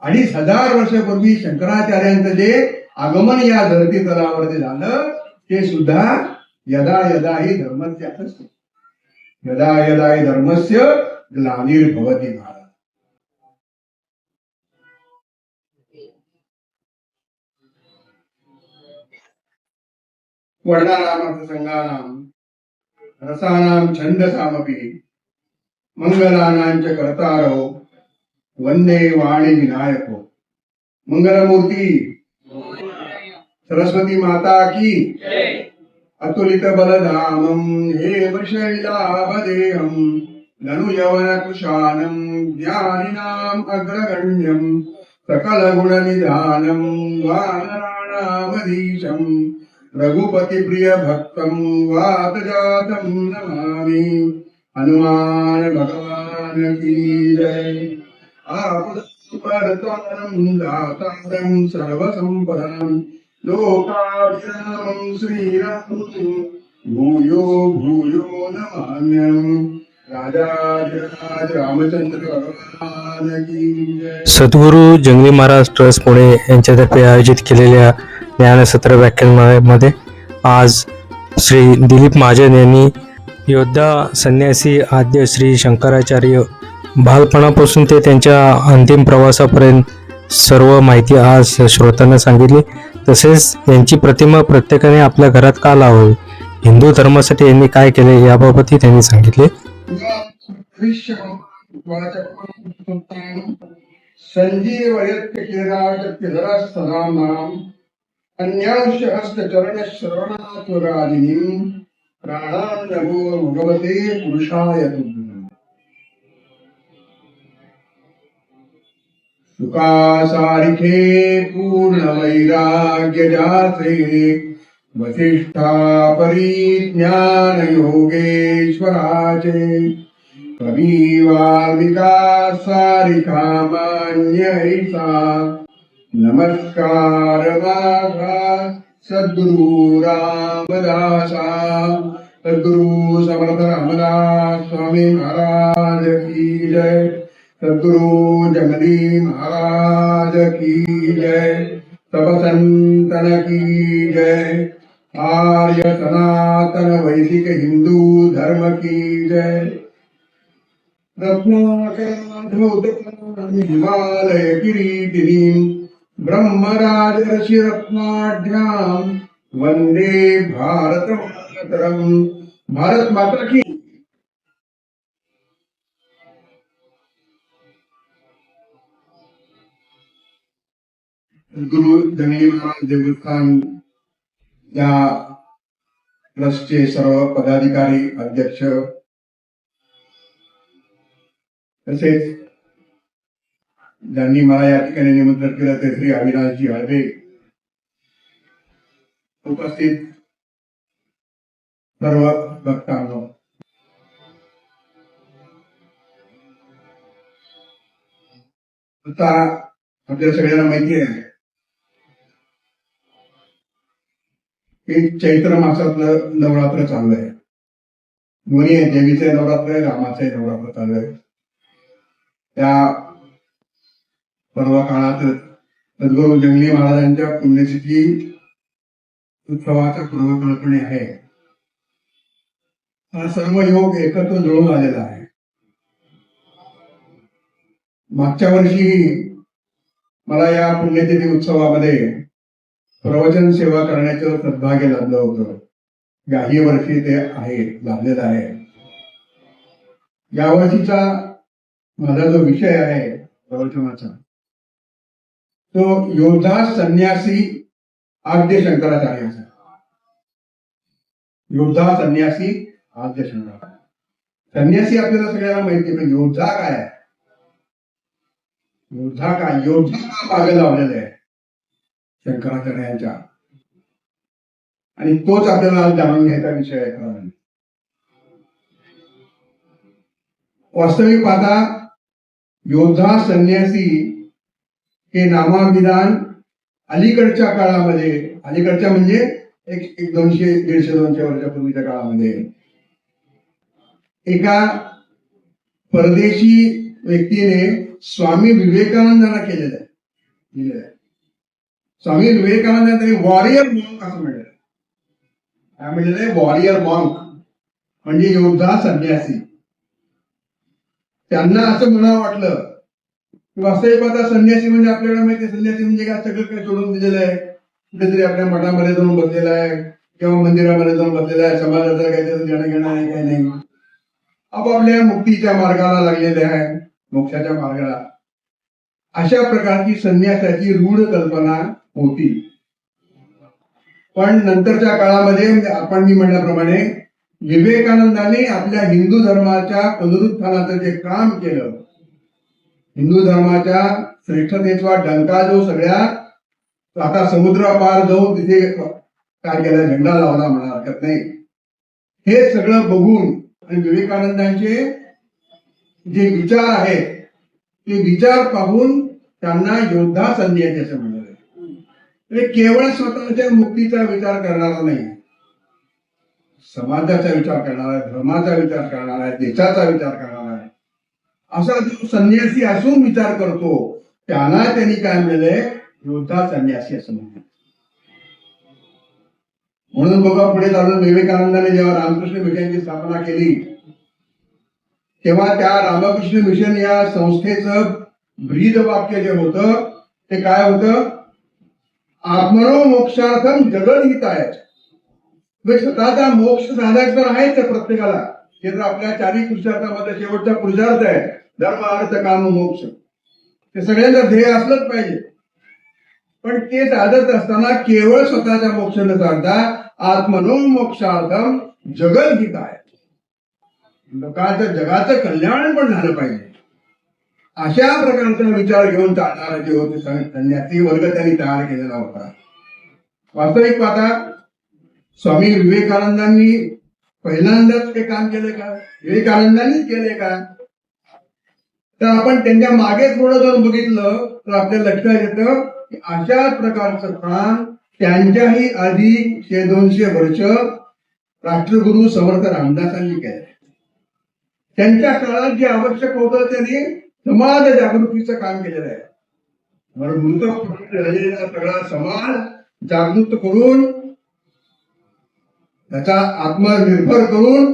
2500 वर्षापूर्वी शंकराचार्यांचं जे आगमन या धरती तलावरती झालं ते सुद्धा यदा यदा ही धर्मस्य यदा यदा ही धर्मस्य ग्लानिर्भवति भारत. वर्णानाम संगानाम रसानाम छंदसामपि मंगलानांच कर्तारो वंदे वाणी विनायको. मंगलमूर्ती सरस्वती माता की अतुलित बलधामं हेमशैलाभदेहं ननु यवन कुशानं ज्ञानिनाम् अग्रगण्यं सकल गुणनिधानं वानराणामधीशं रघुपति प्रिय भक्तं वातजातं नमामि. हनुमान भगवान की जय. आपदपरतारं दातारं सर्वसंपदां लोकाभिरामं श्रीरामं भूयो भूयो नमाम्यहं. राजाधिराज रामचंद्र भगवान की जय. सद्गुरू जंगली महाराज ट्रस्ट पुणे यांच्यातर्फे आयोजित केलेल्या ज्ञानसत्र व्याख्यानमालेमध्ये आज श्री दिलीप महाजन यांनी योद्धा संन्यासी आद्य श्री शंकराचार्य बालपणापासून ते त्यांच्या अंतिम प्रवासापर्यंत सर्व माहिती आज श्रोत्यांना सांगितली. तसेच यांची प्रतिमा प्रत्येकाने आपल्या घरात का लावावी, हिंदू धर्मासाठी यांनी काय केले याबाबतही त्यांनी सांगितले. अन्यांश हस्त चरण श्रवणात्वराजिनीं प्राणान् नमो भगवते पुरुषाय तुभ्यम्. सुखासारिखे पूर्ण वैराग्य जाते वसिष्ठा परिज्ञान योगेश्वराचे. कवी वाल्मिका सारिका मान्य ऐसा नमस्कार माझा सद्गुरु रामदासा. सद्गुरु समर्थ रामदास स्वामी महाराज की जय. सद्गुरु जगदी महाराज की जय. सब संतन की जय. आर्य सनातन वैदिक हिंदू धर्म की जय. हिमालय किरीटिनी ब्रह्मराज ऋषि रत्नाढ्यां वंदे भारत मातरम. भारत माता की. गुरु जंगली महाराज देवस्थान या ट्रस्टचे सर्व पदाधिकारी अध्यक्ष तसेच ज्यांनी मला या ठिकाणी निमंत्रण केलं ते श्री अविनाशजी हळवे, उपस्थित सर्व भक्तांनो, आता आपल्या सगळ्यांना माहिती आहे की चैत्र मासातलं नवरात्र चालू आहे. दोन्ही आहे, देवीचे नवरात्र आहे, रामाचे नवरात्र चालू आहे. त्या पर्व काळात सद्गुरू जंगली महाराजांच्या पुण्यतिथी उत्सवाचा पर्व कल्पने आहे. हा सर्व योग एकत्र जुळून आलेला आहे. मागच्या वर्षी मला या पुण्यतिथी उत्सवामध्ये प्रवचन सेवा करण्याचं सद्भाग्य लाभलं होतं. याही वर्षी ते आहे, लाभलेलं आहे. यावर्षीचा माझा जो विषय आहे प्रवचनाचा तो योद्धा संन्यासी आद्य शंकराचार्याचा. योद्धा संन्यासी आद्य शंकराचार्य. संन्यासी आपल्याला सगळ्यांना माहिती, पण योद्धा काय आहे? योद्धा काय? योद्धा का मागे लावलेला आहे शंकराचार्यांच्या, आणि तोच आपल्याला आज जाणून घ्यायचा विषय आहे. वास्तविक पाहता योद्धा संन्यासी हे नामाभिधान अलीकडच्या काळामध्ये, अलीकडच्या म्हणजे एक 200-150 वर्षापूर्वीच्या काळामध्ये एका परदेशी व्यक्तीने स्वामी विवेकानंदांना केलेलं आहे. लिहिलेलं आहे. स्वामी विवेकानंद त्यांनी वॉरियर मॉन्क असं म्हणलेलं आहे. काय म्हणलेलं आहे? वॉरियर मॉन्क म्हणजे योद्धा संन्यासी. त्यांना असं म्हणावं वाटलं की वास्तविक आता संन्यासी म्हणजे आपल्याला माहिती, संन्यासी म्हणजे काय, सगळं काही सोडून दिलेलं आहे, कुठेतरी आपल्या मठामध्ये जाऊन बसलेला आहे किंवा मंदिरामध्ये जाऊन बसलेला आहे, समाजाचं काही त्याचं देणं घेणं आहे, काही नाही, आपापल्या मुक्तीच्या मार्गाला लागलेले आहे, मोक्षाच्या मार्गाला. अशा प्रकारची संन्यासाची रूढ कल्पना होती. पण नंतरच्या काळामध्ये आपण मी म्हणल्याप्रमाणे विवेकानंदांनी आपल्या हिंदू धर्माच्या पुनरुत्थानाचं जे काम केलं, हिंदू धर्माच्या श्रेष्ठतेचा डंका जो सगळ्या आता समुद्रापार जाऊन तिथे काय केला, झेंडा लावला म्हणा हरकत नाही, हे सगळं बघून आणि विवेकानंदांचे जे विचार आहेत ते विचार पाहून त्यांना योद्धा संन्यासी असं म्हणलं. म्हणजे केवळ स्वतःच्या मुक्तीचा विचार करणारा नाही, समाजाचा विचार करणारा आहे, धर्माचा विचार करणारा आहे, देशाचा विचार करणारा आहे, असा जो संन्यासी असून विचार करतो त्यांना त्यांनी काय म्हणलंय, योद्धा संन्यासी असं म्हणतात. म्हणून बघा पुढे चालून विवेकानंदाने जेव्हा रामकृष्ण मिशनची स्थापना केली तेव्हा त्या रामकृष्ण मिशन या संस्थेचं ब्रीद वाक्य जे होतं ते काय होतं, आत्मनो मोक्षार्थम जगद्हिताय. स्वतःचा मोक्ष साधायचा तर आहेच प्रत्येकाला, हे तर आपल्या चारी पुरुषार्थामध्ये शेवटचा पुरुषार्थ आहे, धर्म अर्थ काम मोक्ष, ते सगळ्यांचं ध्येय असलंच पाहिजे. पण ते साधत असताना केवळ स्वतःचा मोक्ष न साधता आत्मनो मोक्षार्थम जगद्हिताय, लोकांचं जगाचं कल्याण पण झालं पाहिजे, अशा प्रकारचा विचार घेऊन चालणारा जे होते संन्यासी वर्ग त्यांनी तयार केलेला होता. वास्तविक पाहता स्वामी विवेकानंदांनी पहिल्यांदाच ते काम केले का, विवेकानंदांनीच केले का, तर आपण त्यांच्या मागे थोडं जाऊन बघितलं तर आपल्याला लक्षात येतं की अशा प्रकारचं काम त्यांच्याही आधी 100-200 वर्ष राष्ट्रगुरु समर्थ रामदासांनी केलं. त्यांच्या काळात जे आवश्यक होतं त्यांनी समाज जागृतीचं काम केलेलं आहे. मृत सगळा समाज जागृत करून त्याचा आत्मनिर्भर करून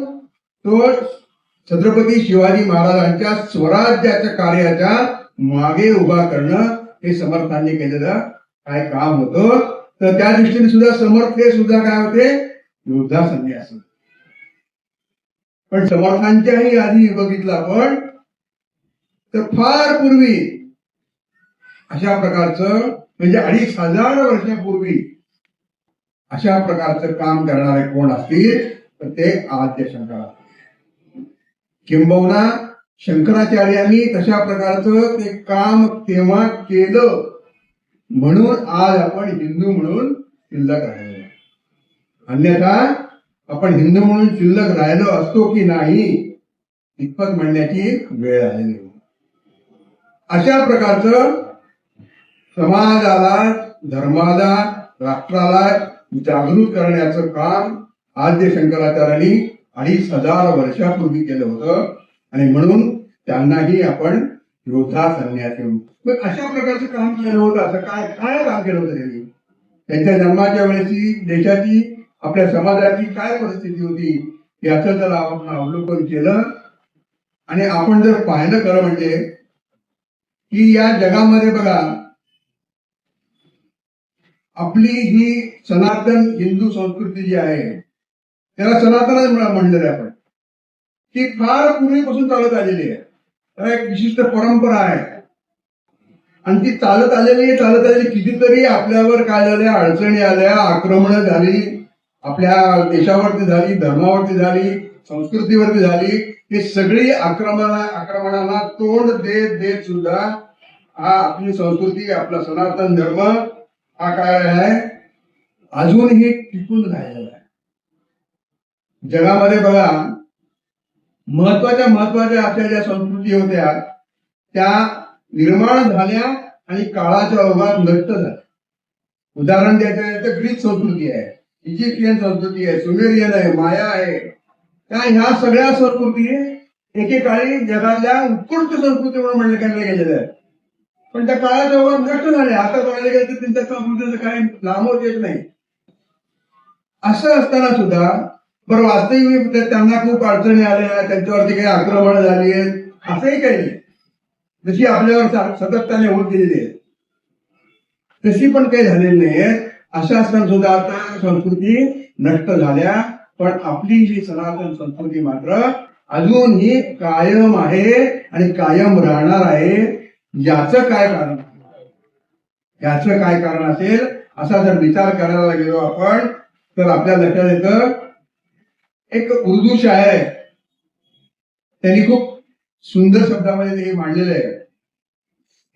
तो छत्रपती शिवाजी महाराजांच्या स्वराज्याच्या कार्याच्या मागे उभा करणं हे समर्थांनी केलेलं काय काम होतं. तर त्या दृष्टीने सुद्धा समर्थ हे सुद्धा काय होते, योद्धा संन्यासी. पण समर्थांच्याही आधी बघितलं आपण तर फार पूर्वी अशा प्रकारचं म्हणजे 2500 वर्षापूर्वी अशा प्रकारचं काम करणारे कोण असतील तर ते आद्य शंकरा. किंबहुना शंकराचार्यांनी तशा प्रकारचं ते काम तेव्हा केलं म्हणून आज आपण हिंदू म्हणून शिल्लक राहिलो. अन्यथा आपण हिंदू म्हणून शिल्लक राहिलो असतो की नाही इतपत म्हणण्याची वेळ आलेली. अशा प्रकारचं समाजाला, धर्माला, राष्ट्राला जागृत करण्याचं काम आद्य शंकराचार्यांनी 2500 वर्षापूर्वी केलं होतं आणि म्हणून त्यांनाही आपण योद्धा संन्यासी. अशा प्रकारचं काम केलं होतं. असं काय काय काम केलं होतं त्यांनी, त्यांच्या जन्माच्या वेळेची देशाची आपल्या समाजाची काय परिस्थिती होती याचं जर आपण अवलोकन केलं आणि आपण जर पाहिलं खरं म्हणजे की या जगामध्ये बघा आपली ही सनातन हिंदू संस्कृती जी आहे त्याला सनातनच म्हणलेलं आहे आपण, ती फार पूर्वीपासून चालत आलेली आहे. त्याला एक विशिष्ट परंपरा आहे आणि ती चालत आलेली कितीतरी आपल्यावर काय झाल्या अडचणी आल्या, आक्रमणं झाली, आपल्या देशावरती झाली, धर्मावरती झाली, संस्कृतीवरती झाली. ही सगळी आक्रमणाला तोंड देत सुद्धा हा आपली संस्कृती, आपला सनातन धर्म हा काय आहे अजूनही टिकून राहिलेला आहे. जगामध्ये बघा महत्वाच्या अशा ज्या संस्कृती होत्या त्या निर्माण झाल्या आणि काळाच्या ओघात नष्ट झाल्या. उदाहरण द्यायचं तर ग्रीक संस्कृती आहे, इजिप्शियन संस्कृती आहे, सुमेरियन आहे, माया आहे. ह्या सगळ्या संस्कृती एकेकाळी जगातल्या उत्कृष्ट संस्कृती म्हणून म्हणल्या गेलेल्या आहेत. पण त्या काळाच्या ओघात नष्ट झाले. आता बघायला गेलं तर त्यांच्या संस्कृतीचं काही लांबच येत नाही. असं असताना सुद्धा बरं वास्तविक त्यांना खूप अडचणी आल्या, त्यांच्यावरती काही आक्रमण झाली आहेत असंही काही नाही. जशी आपल्यावर सातत्याने होत गेलेली आहे तशी पण काही झालेली नाहीये. अशा असताना सुद्धा आता संस्कृती नष्ट झाल्या, पण आपली ही सनातन संस्कृती मात्र अजूनही कायम आहे आणि कायम राहणार आहे. याचं काय कारण, याचं काय कारण असेल असा जर विचार करायला गेलो आपण तर आपल्या लक्षात येतं एक उर्दू शायर आहे, त्यांनी खूप सुंदर शब्दामध्ये हे मांडलेलं आहे.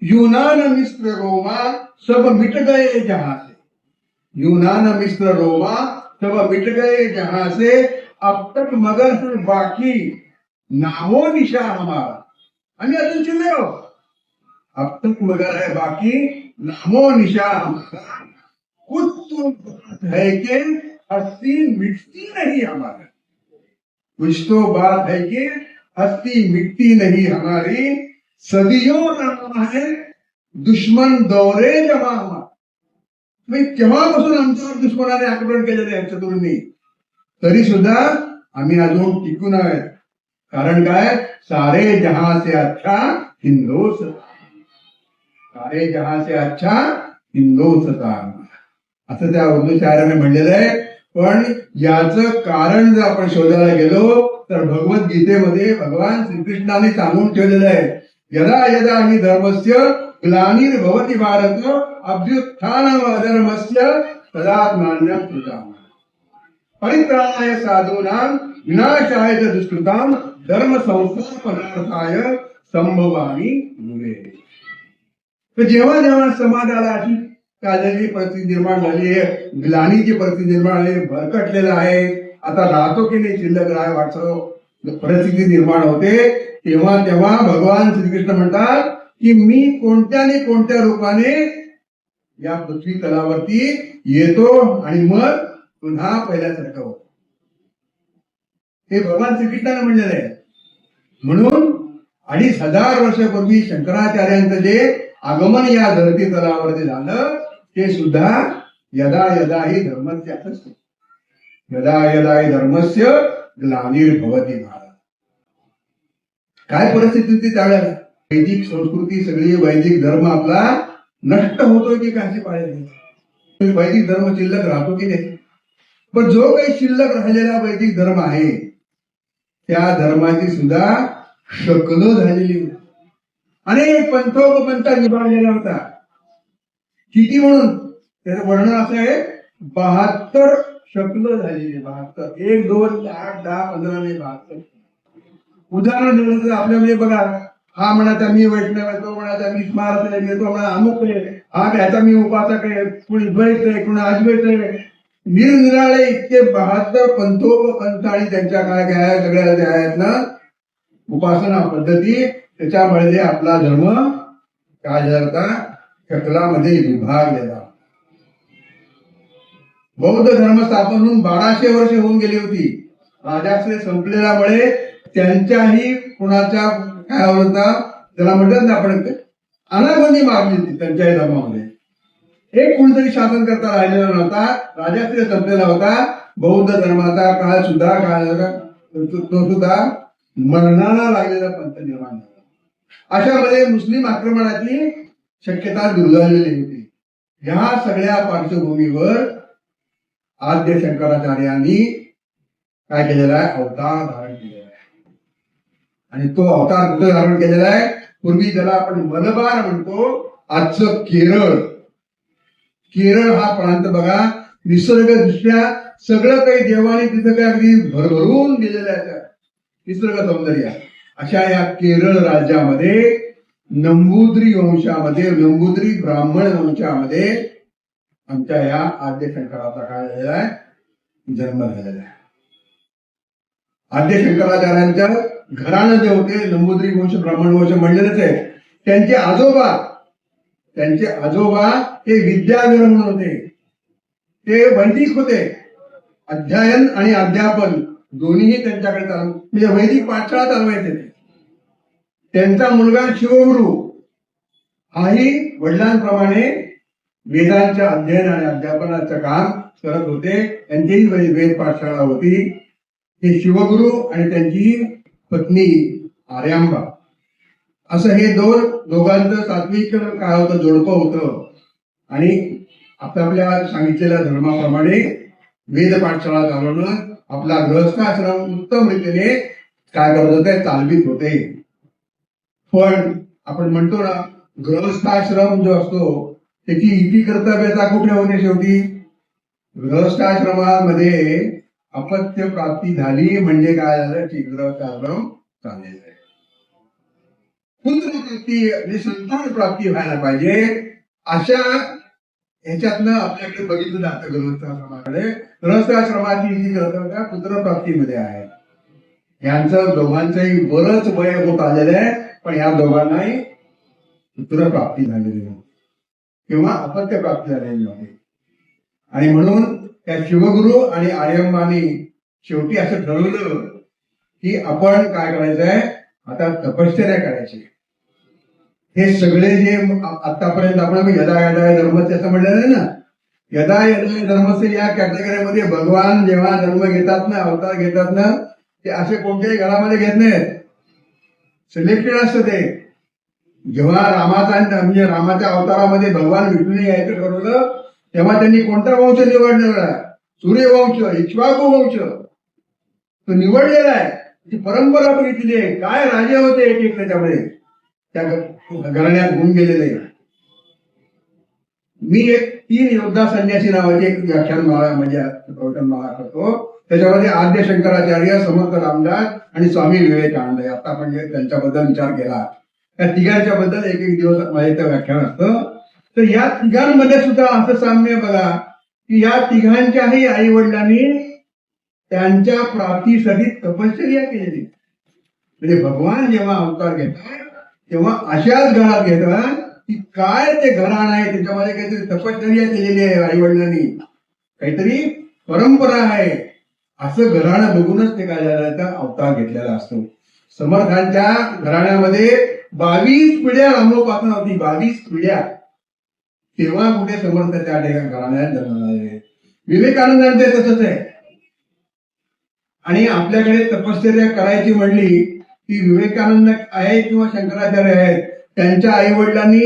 यूनान मिस्र रोमा सब मिट गए जहां से, यूनान मिस्र रोमा सब मिट गए जहां से, अब तक मगर है बाकी नामो निशा हमारा. आम्ही अजून चिल्ले हो. अब तक मगर है बाकी नामो निशा हमारा, कुछ तो बात है कि हस्ती मिटती नहीं हमारी, कुछ तो बात है कि हस्ती मिटती नहीं हमारी, सदियों रहा है दुश्मन दौरे जमा हमारा. केव्हापासून आमच्यावर दुश्मनाने आक्रमण केलेले आहे शत्रूंनी, तरी सुद्धा आम्ही अजून टिकून आहेत. कारण काय, सारे जहां से अच्छा हिंदुस्तान, सारे जहां से अच्छा हिंदुस्तान असं त्या उर्दू शायराने म्हणलेलं आहे. पण याचं कारण जर आपण शोधायला गेलो तर भगवद्गीतेमध्ये भगवान श्रीकृष्णाने सांगून ठेवलेलं आहे. यदा यदा हि धर्मस्य ग्लानिर्भवति भारत अभ्युत्थानम् अधर्मस्य तदात्मानं कृतं परित्राणाय साधूनां विनाशाय च दुष्कृतां धर्म संस्थापनार्थाय संभवामि युगे. तर जेव्हा जेव्हा समाजाला अशी काळजी परिस्थिती निर्माण झाली आहे, ग्लानीची परिस्थिती निर्माण झाली, भरकटलेला आहे, आता राहतो की नाही शिल्लक राह वाटतो परिस्थिती निर्माण होते, तेव्हा तेव्हा भगवान श्रीकृष्ण म्हणतात की मी कोणत्या नाही कोणत्या रूपाने या पृथ्वी तलावरती येतो आणि मग पुन्हा पहिल्यासारखं होतो. हे भगवान श्रीकृष्णाने म्हणलेलं आहे. म्हणून 2500 वर्षापूर्वी शंकराचार्यांचं जे आगमन या धरती तलावरती झालं ते सुद्धा यदा यदा हि धर्मस्य असते, यदा यदा हि धर्मस्य ग्लानिर्भवति भारत. काय परिस्थिती होती त्यावेळेला, वैदिक संस्कृती सगळी, वैदिक धर्म आपला नष्ट होतोय की काशी पाळायची, वैदिक धर्म शिल्लक राहतो की नाही. पण जो काही शिल्लक राहिलेला वैदिक धर्म आहे त्या धर्माची सुद्धा शकल झालेली होती. अनेक पंथोपंथ विभागलेला होता. किती म्हणून त्याचं वर्णन असं आहे, 72 शकल झालेली. 72, 1, 2, 8, 10, 15 नाही 72. उदाहरण दिलं तर आपल्यामध्ये बघा, हा म्हणायचा मी वैष्णव आहे, तो म्हणायचा मी स्मारक आहे, तो म्हणा अमुक आहे, हा त्याचा मी उपासक आहे, कुणी द्वैत आहे, कुणी अद्वैत आहे. निरनिराळे इतके 72 पंथोपंथ आणि त्यांच्या काय काय सगळ्या ज्या आहेत ना उपासना पद्धती, त्याच्यामुळे आपला धर्म काय झाला, शकलामध्ये विभागलेला. बौद्ध धर्म स्थापन होऊन 1200 वर्ष होऊन गेली होती. राजाश्रय संपलेल्यामुळे त्यांच्याही कुणाच्या काय होता त्याला म्हणतात ना आपण अनाबंदी मारली होती त्यांच्याही धर्मामध्ये. एक कोणतरी शासन करता राहिलेला नव्हता, राजाश्रय संपलेला होता. बौद्ध धर्माचा काळ सुद्धा काय तो सुद्धा मरणाला लागलेला पंथ निर्माण झाला. अशामध्ये मुस्लिम आक्रमणाची शक्यता दुर्गावलेली होती. ह्या सगळ्या पार्श्वभूमीवर आद्य शंकराचार्यांनी काय केलेला आहे, अवतार धारण केलेला आहे. आणि तो अवतार कुठं धारण केलेला आहे, पूर्वी ज्याला आपण मलबार म्हणतो, आजचं केरळ, केरळ हा प्रांत बघा, निसर्गदृष्ट्या सगळं काही देवाने तिथं काय अगदी भरभरून दिलेलं आहे निसर्ग सौंदर्य. अशा या केरळ राज्यामध्ये नंबूद्री वंशामध्ये, नंबूद्री ब्राह्मण वंशामध्ये आमच्या या आद्य शंकराचा काय झालेला आहे, जन्म झालेला आहे. आद्य शंकराचार्यांच्या घराणं जे होते नंबूद्री वंश ब्राह्मण वंश म्हणलेलंच आहे. त्यांचे आजोबा हे विद्याधर म्हणून होते, ते वैदिक होते. अध्ययन आणि अध्यापन दोन्हीही त्यांच्याकडे चालू, म्हणजे वैदिक पाठशाळा चालवायचे. त्यांचा मुलगा शिवगुरु हाही वडिलांप्रमाणे वेदांच्या अध्ययन आणि अध्यापनाचं काम करत होते. त्यांचीही वेद पाठशाळा होती. हे शिवगुरु आणि त्यांची पत्नी आर्यांबा असं हे दोघांचं सात्विक काय होतं, जोडपं होतं. आणि आपल्या सांगितलेल्या धर्माप्रमाणे वेद पाठशाळा चालवणं आपला गृहस्थाश्रम उत्तम रीतीने काय करत होते, चालवित होते. पण आपण म्हणतो ना, गृहस्थाश्रम जो असतो त्याची इति कर्तव्यता कुठे होते? शेवटी गृहस्थाश्रमामध्ये अपत्य प्राप्ती झाली म्हणजे काय झालं की गृहस्थाश्रम चाललेला आहे. पुत्र प्राप्ती म्हणजे संतान प्राप्ती व्हायला पाहिजे. अशा ह्याच्यातनं आपल्याकडे बघितलं जातं गृहस्थाश्रमाकडे. गृहस्थाश्रमाची इति कर्तव्यता पुत्र प्राप्तीमध्ये आहे. यांचं दोघांचंही बरंच वय होत आलेलं आहे, पण या दोघांनाही पुत्र प्राप्ती झालेली नाही किंवा अपत्य प्राप्ती झालेली नाही. आणि म्हणून त्या शिवगुरु आणि आर्यंबानी शेवटी असं ठरवलं की आपण काय करायचंय, आता तपश्चर्या करायची. हे सगळे जे आतापर्यंत आपण यदा यदा धर्मस्य असं म्हणलेलं आहे ना, यदा यदा धर्मस्य या कॅटेगरीमध्ये भगवान जेव्हा जन्म घेतात ना, अवतार घेतात ना, ते असे कोणत्याही घरामध्ये घेत नाहीत. सिलेक्टेड असतं ते. जेव्हा म्हणजे रामाच्या अवतारामध्ये भगवान विष्णूने यायचं ठरवलं तेव्हा त्यांनी कोणता वंश निवडलेला? सूर्यवंश, इक्ष्वाकू वंश तो निवडलेला आहे. ती परंपरा बघितली आहे. काय राजे होते एक एक त्याच्यामध्ये, त्या घराण्यात होऊन गेलेले. मी एक 3 योद्धा संन्यासी नावाची एक व्याख्यानमाळा म्हणजे प्रवचनमाळा करतो. त्याच्यामध्ये आद्य शंकराचार्य, समर्थ रामदास आणि स्वामी विवेकानंद आता आपण त्यांच्याबद्दल विचार केला. या तिघांच्या बद्दल एक एक दिवस माझे व्याख्यान असतं. तर या तिघांमध्ये सुद्धा असं साम्य बघा की या तिघांच्याही आई वडिलांनी त्यांच्या प्राप्तीसाठी तपश्चर्या केलेली. म्हणजे भगवान जेव्हा अवतार घेतात तेव्हा अशाच घरात घेतात की काय ते घराणं आहे त्याच्यामध्ये काहीतरी तपश्चर्या केलेली आहे आई वडिलांनी, काहीतरी परंपरा आहे. असं घराणं बघूनच ते काय झालं, अवतार घेतलेला असतो. समर्थांच्या घराण्यामध्ये 22 पिढ्या रामोपासना होती. 22 पिढ्या. तेव्हा कुठे समर्थ त्या घराण्यात जन्माला आले. विवेकानंदांचे तसंच आहे. आणि आपल्याकडे तपश्चर्या करायची म्हणली की विवेकानंद आहे किंवा शंकराचार्य आहेत, त्यांच्या आई वडिलांनी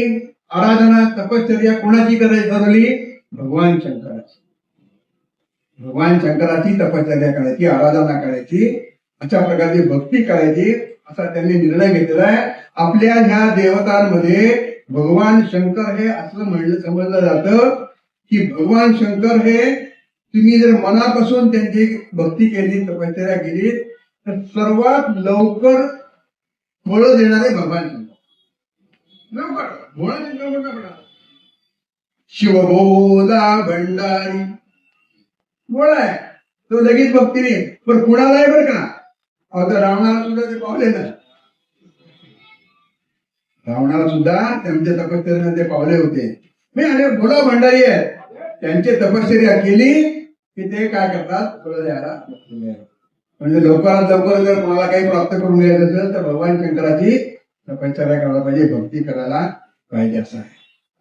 आराधना तपश्चर्या कोणाची करायची ठरवली? भगवान शंकराची. भगवान शंकराची तपश्चर्या करायची, आराधना करायची, अशा प्रकारची भक्ती करायची असा त्यांनी निर्णय घेतलेला आहे. आपल्या ह्या देवतांमध्ये भगवान शंकर हे असं समजलं जातं की भगवान शंकर हे तुम्ही जर मनापासून त्यांची भक्ती केली, तपश्चर्या केली तर सर्वात लवकर फळं देणारे भगवान शंकर. लवकर शिवभोला भंडारी बोळ आहे तो लगेच भक्तीने. पण कुणाला आहे बरं का, आता रावणाला सुद्धा ते पावले ना, रावणाला सुद्धा त्यांच्या तपश्चर्याने ते पावले होते. मी अरे भोला भंडारी आहेत, त्यांची तपश्चर्या केली की ते काय करतात, फळं द्यायला. म्हणजे लवकरात लवकर जर कोणाला काही प्राप्त करून घ्यायचं असेल तर भगवान शंकराची तपश्चर्या करायला पाहिजे, भक्ती करायला पाहिजे असं आहे.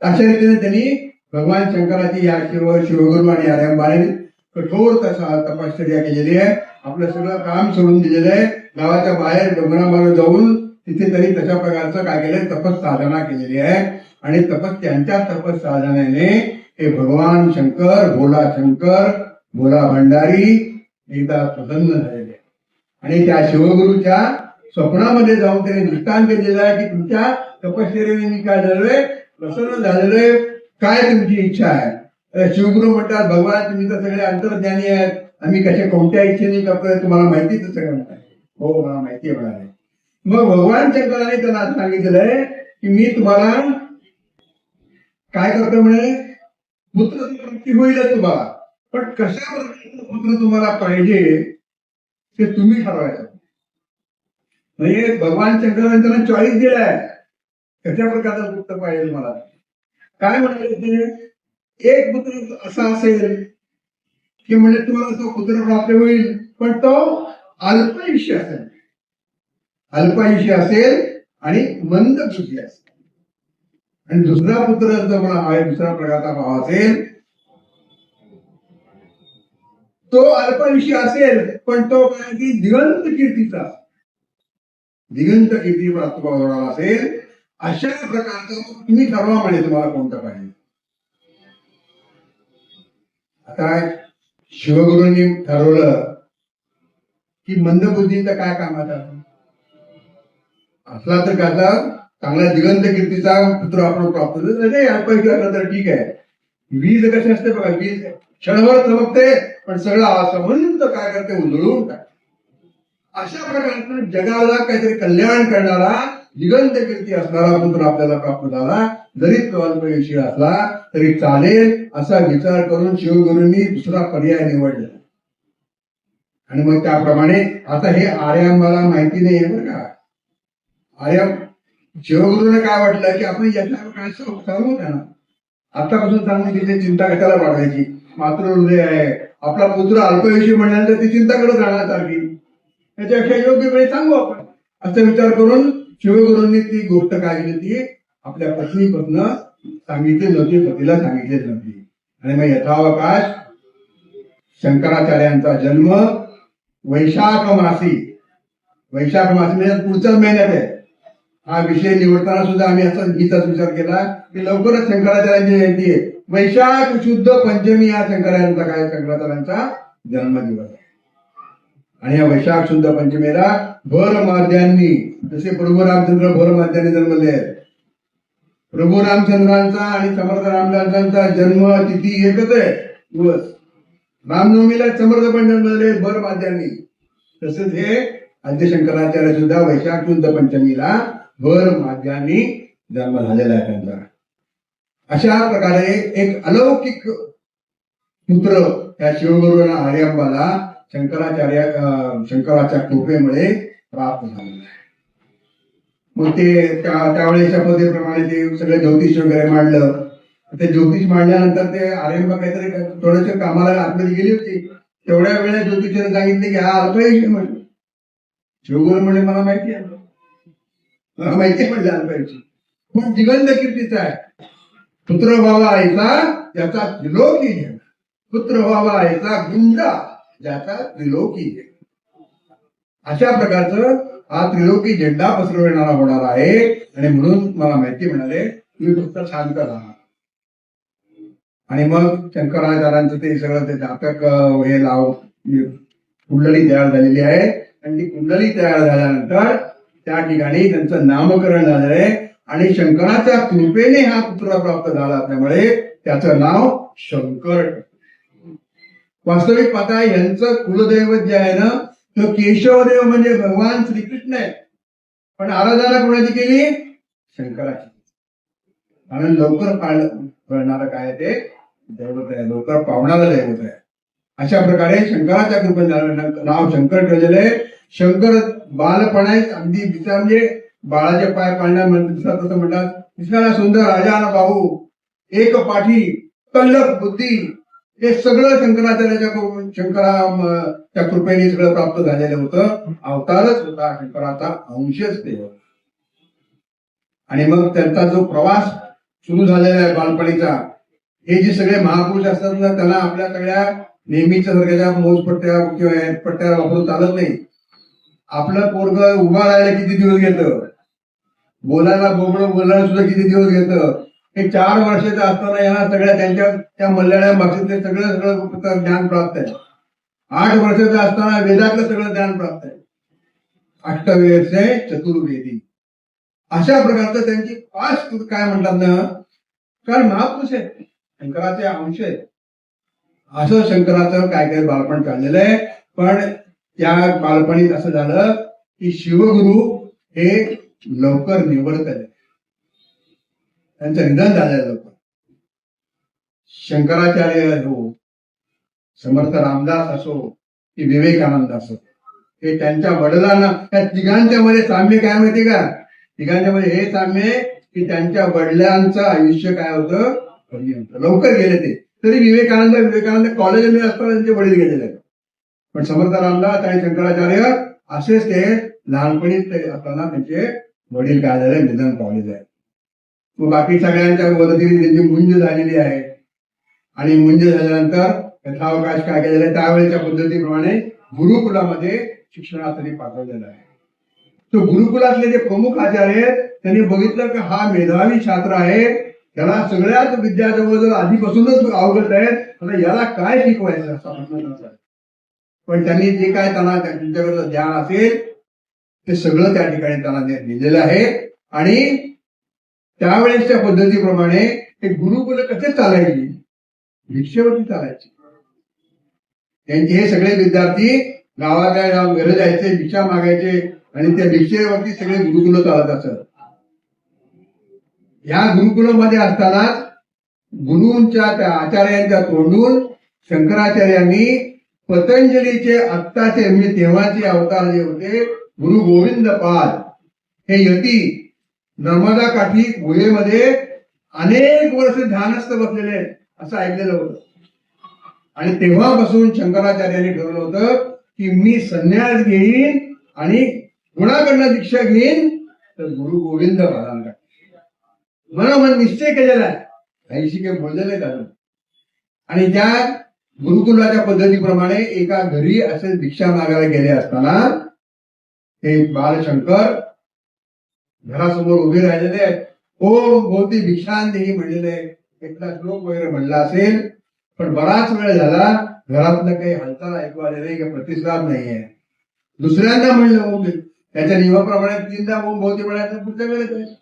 अशा रीतीने त्यांनी भगवान शंकराची या शिवगुरु आणि आर्यांबाने कठोर तपश्चर्या केलेली आहे. आपलं सगळं काम सोडून दिलेलं आहे. गावाच्या बाहेर डोंगरामध्ये जाऊन तिथे त्यांनी तशा प्रकारचं काय केलं, तपस साधना केलेली आहे. आणि त्यांच्या तपस साधनेने हे भगवान शंकर, भोला भंडारी एकदा प्रसन्न झालेले. आणि त्या शिवगुरूच्या स्वप्नामध्ये जाऊन त्यांनी दृष्टांत दिलेला आहे की तुमच्या तपश्चर्याने मी काय झालोय, प्रसन्न झालेलोय, काय तुमची इच्छा आहे. शिवगुरु म्हणतात भगवान तुम्ही तर सगळे अंतर्ज्ञानी आहेत, आम्ही कशा कोणत्या इच्छेने करतोय तुम्हाला माहितीच सगळं नाही. हो मला माहिती आहे म्हणाले. मग भगवान शंकराने त्यांना असं सांगितलेलं आहे की मी तुम्हाला काय करतो म्हणे, पुत्र प्राप्ती होईलच तुम्हाला, पण कशा प्रकारचा पुत्र तुम्हाला पाहिजे ते तुम्ही ठरवायचं. म्हणजे भगवान शंकराने त्यांना चॉईस दिलाय कशा प्रकारचा पुत्र पाहिजे मला. काय म्हणाले ते, एक पुत्र असा असेल की म्हणजे तुम्हाला तो पुत्र प्राप्त होईल, पण तो अल्पायुष्य असेल, अल्पायुष्य असेल आणि मंद बुद्धी असेल. आणि दुसरा पुत्र जर मला आहे, दुसरा प्रकारचा भाव असेल, तो अल्पविषयी असेल, पण तो काय की दिगंत कीर्तीचा, दिगंत कीर्ती प्राप्त होणार असेल, अशा प्रकारचं तुम्ही ठरवा म्हणे तुम्हाला कोणतं पाहिजे. आता शिवगुरूंनी ठरवलं की मंदबुद्धीचं काय कामाचा असला तर त्याचा चांगला दिगंत कीर्तीचा पुत्र आपण प्राप्त होतो. नाही अल्पविषयी असला तर ठीक आहे. वीज कसे असते बघा, वीज क्षणभर चमकते पण सगळं असंबंध काय करते, उजळून टाकते. अशा प्रकारचा जगाला काहीतरी कल्याण करणारा दिगंत कीर्ती असणारा पुत्र आपल्याला प्राप्त झाला, जरी तो अल्पविषयी असला तरी चालेल असा विचार करून शिवगुरूंनी दुसरा पर्याय निवडला. आणि मग त्याप्रमाणे आता हे आर्यांबाला माहिती नाही आहे बरं का. आर्या शिवगुरूने काय वाटलं की आपण याच्यावर काय सांगू त्यांना, आतापासून सांगून तिथे चिंता कशाला वाढवायची, मातृहृदय आहे, आपला पुत्र अल्पविषयी म्हणल्यानंतर ती चिंता करत राहणार सारखी, त्याच्यापेक्षा योग्य वेळी सांगू आपण, असा विचार करून शिवगुरूंनी ती गोष्ट काय केली, ती आपल्या पत्नीपासून सांगितली नव्हती, पतीला सांगितली नव्हती. आणि मग यथावकाश शंकराचार्यांचा जन्म वैशाख मासी, वैशाख मासी म्हणजे पुढच्याच महिन्यात आहे. हा विषय निवडताना सुद्धा आम्ही हीचाच विचार केला की लवकरच शंकराचार्यांची जयंती आहे, वैशाख शुद्ध पंचमी हा शंकराचार्यांचा जन्मदिवस आहे. आणि या वैशाख शुद्ध पंचमीला भर माद्यांनी, जसे प्रभू रामचंद्र भर माद्यांनी जन्मले आहेत, प्रभू रामचंद्रांचा आणि समर्थ रामदासांचा जन्म तिथी एकच आहे दिवस. रामनवमीला समर्थ पण जन्मले भर माद्यांनी, तसंच हे आद्य शंकराचार्य सुद्धा वैशाख शुद्ध पंचमीला भर माद्यांनी जन्म झालेला आहे त्यांचा. अशा प्रकारे एक अलौकिक पुत्र या शिवगुरूंना आर्यांबाला शंकराच्या कृपेमुळे प्राप्त झालेला आहे. मग ते त्यावेळेच्या पद्धतीप्रमाणे ते सगळे ज्योतिष वगैरे मांडलं. ते ज्योतिष मांडल्यानंतर ते आर्यांबा काहीतरी थोडेसे कामाला आतमध्ये गेली होती. तेवढ्या वेळेला ज्योतिषाने सांगितले की हा अल्पविषयी म्हणून. शिवगुरू म्हणजे मला माहिती आहे, मला माहिती आहे म्हणजे अल्पविषयी, पण दिगंत कीर्तीचा आहे. पुत्र व्हावा आईचा त्याचा त्रिलोकी झेंडा, पुत्र व्हावा आईचा गुंडा ज्याचा त्रिलोकी झेंडा. अशा प्रकारचं हा त्रिलोकी झेंडा पसरविणारा होणार आहे. आणि म्हणून मला माहिती मिळाले की फक्त शांत राहा. आणि मग शंकराचार्यांचं ते सगळं ते जातक हे लाव कुंडली तयार झालेली आहे. आणि ती कुंडली तयार झाल्यानंतर त्या ठिकाणी त्यांचं नामकरण झालं आहे. आणि शंकराच्या कृपेने हा पुत्र प्राप्त झाला असल्यामुळे त्याचं नाव शंकर. वास्तविक पाहता यांचं कुलदैवत जे आहे ना, तो केशवदेव म्हणजे भगवान श्रीकृष्ण आहे. पण आराधना कोणाची केली? शंकराची. कारण लवकर पाळणारं काय ते दैवत आहे, लवकर पावणारं दैवत आहे. अशा प्रकारे शंकराच्या कृपेने नाव शंकर ठेवलेलं आहे. शंकर बालपणात अगदी दिसा म्हणजे बाळाचे पाय पाळण्या दिसतात तसं म्हणतात. दिसणारा सुंदर राजाना भाऊ, एक पाठी, तल्लख बुद्धी, हे सगळं शंकराच्या कृपेने सगळं प्राप्त झालेलं होतं. अवतारच होता शंकराचा, अंशच ते. आणि मग त्यांचा जो प्रवास सुरू झालेला आहे बालपणीचा, हे जे सगळे महापुरुष असतात ना, त्यांना आपल्या सगळ्या नेहमीच्या सारख्या मोजपट्ट्या किंवा पट्ट्या वापरून चालत नाही. आपलं पोरग उभा राहायला किती दिवस घेतं, बोलायला बोलायला सुद्धा किती दिवस घेतं. हे 4 वर्षाचं असताना यांना सगळ्या त्यांच्या त्या मल्याळ्या भाषेतले सगळं ज्ञान प्राप्त आहे. 8 वर्षाचं असताना वेदातलं सगळं ज्ञान प्राप्त आहे. अष्टवेदसे चतुर्वेदी, अशा प्रकारचं त्यांची 5 काय म्हणतात ना, कारण महापुरुष आहेत, शंकराचे अंश आहेत. असं शंकराचं काय काय बालपण काढलेलं आहे. पण त्या बालपणीत असं झालं की शिवगुरु हे लवकर निवडत आले, त्यांचं निधन झालं लवकर. शंकराचार्य असो, समर्थ रामदास असो की विवेकानंद असो, हे त्यांच्या वडिलांना, त्या तिघांच्या मध्ये साम्य काय माहिती का? तिघांच्या मध्ये हे साम्य की त्यांच्या वडिलांचं आयुष्य काय होतं, लवकर गेले ते. तरी विवेकानंद कॉलेजमध्ये असताना त्यांचे वडील गेलेले आहेत. पण समर्थ रामदास आणि शंकराचार्य असेच ते लहानपणी असताना त्यांचे वडील काय झाले, निधन पावलेले आहे. मग बाकी सगळ्यांच्या मदतीने त्यांची मुंज झालेली आहे. आणि मुंज झाल्यानंतर यथावकाश काय केलेलं आहे, त्यावेळेच्या पद्धतीप्रमाणे गुरुकुलामध्ये शिक्षणासाठी पाठवलेलं आहे. तो गुरुकुलातले जे प्रमुख आचार्य आहेत त्यांनी बघितलं की हा मेधावी छात्र आहे, त्याला सगळ्याच विद्या जवळ आधीपासूनच अवगत आहेत, आता याला काय शिकवायचं असा प्रश्न त्यांचा. पण त्यांनी जे काय त्यांना त्यांच्याकडे ज्ञान असेल ते सगळं त्या ठिकाणी त्यांना दिलेलं आहे. आणि त्यावेळेसच्या पद्धतीप्रमाणे हे गुरुकुल कसे चालायची, भिक्षेवरती चालायची. त्यांचे हे सगळे विद्यार्थी गावाच्या घरी जायचे, भिक्षा मागायचे आणि त्या भिक्षेवरती सगळे गुरुकुल चालत असत. या गुरुकुलामध्ये असतानाच गुरूंच्या त्या आचार्यांच्या तोंडून शंकराचार्यांनी पतंजलीचे आत्ताचे म्हणजे तेव्हाचे अवतार जे होते गुरु गोविंद पाद हे यती नर्मदा काठी गुहेमध्ये अनेक वर्ष ध्यानस्थ बसलेले आहेत असं ऐकलेलं होतं. आणि तेव्हापासून शंकराचार्यांनी ठरवलं होतं की मी संन्यास घेईन आणि गुणाकडनं दीक्षा घेईन तर गुरु गोविंद पादांकडे मन निश्चय केलेला आहे. काहीशी काही बोललेलं आहे त्यातून. आणि त्या गुरुकुलाच्या पद्धतीप्रमाणे एका घरी असे भिक्षा मागायला गेले असताना हे बालशंकर घरासमोर उभे राहिलेले आहेत. ओ भोवती भिक्षांदेही म्हणलेले एकदा श्लोक वगैरे म्हणला असेल, पण बराच वेळ झाला घरातलं काही हालचाल ऐकू आले नाही, काही प्रतिसाद नाहीये. दुसऱ्यांदा म्हणलं ओम, त्याच्या नियमाप्रमाणे 3दा ओम भोवती म्हणायचं, पुढच्या वेळेस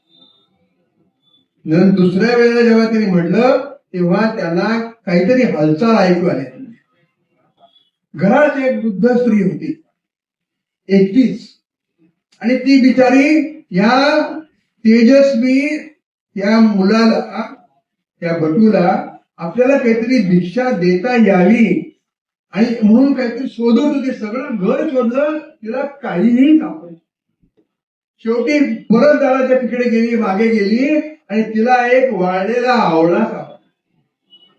दुसऱ्या वेळेला जेव्हा त्यांनी म्हणलं तेव्हा त्यांना काहीतरी हालचाल ऐकू आले. घरात एक वृद्ध स्त्री होती, एकटीच, आणि ती बिचारी या तेजस्वी या मुलाला, त्या बटूला आपल्याला काहीतरी भिक्षा देता यावी आणि म्हणून काहीतरी शोधत होते. सगळं घर शोधलं, तिला काहीही सापडलं. शेवटी परत दाराच्या तिकडे गेली, मागे गेली आणि तिला एक वाळलेला आवळा सापडला.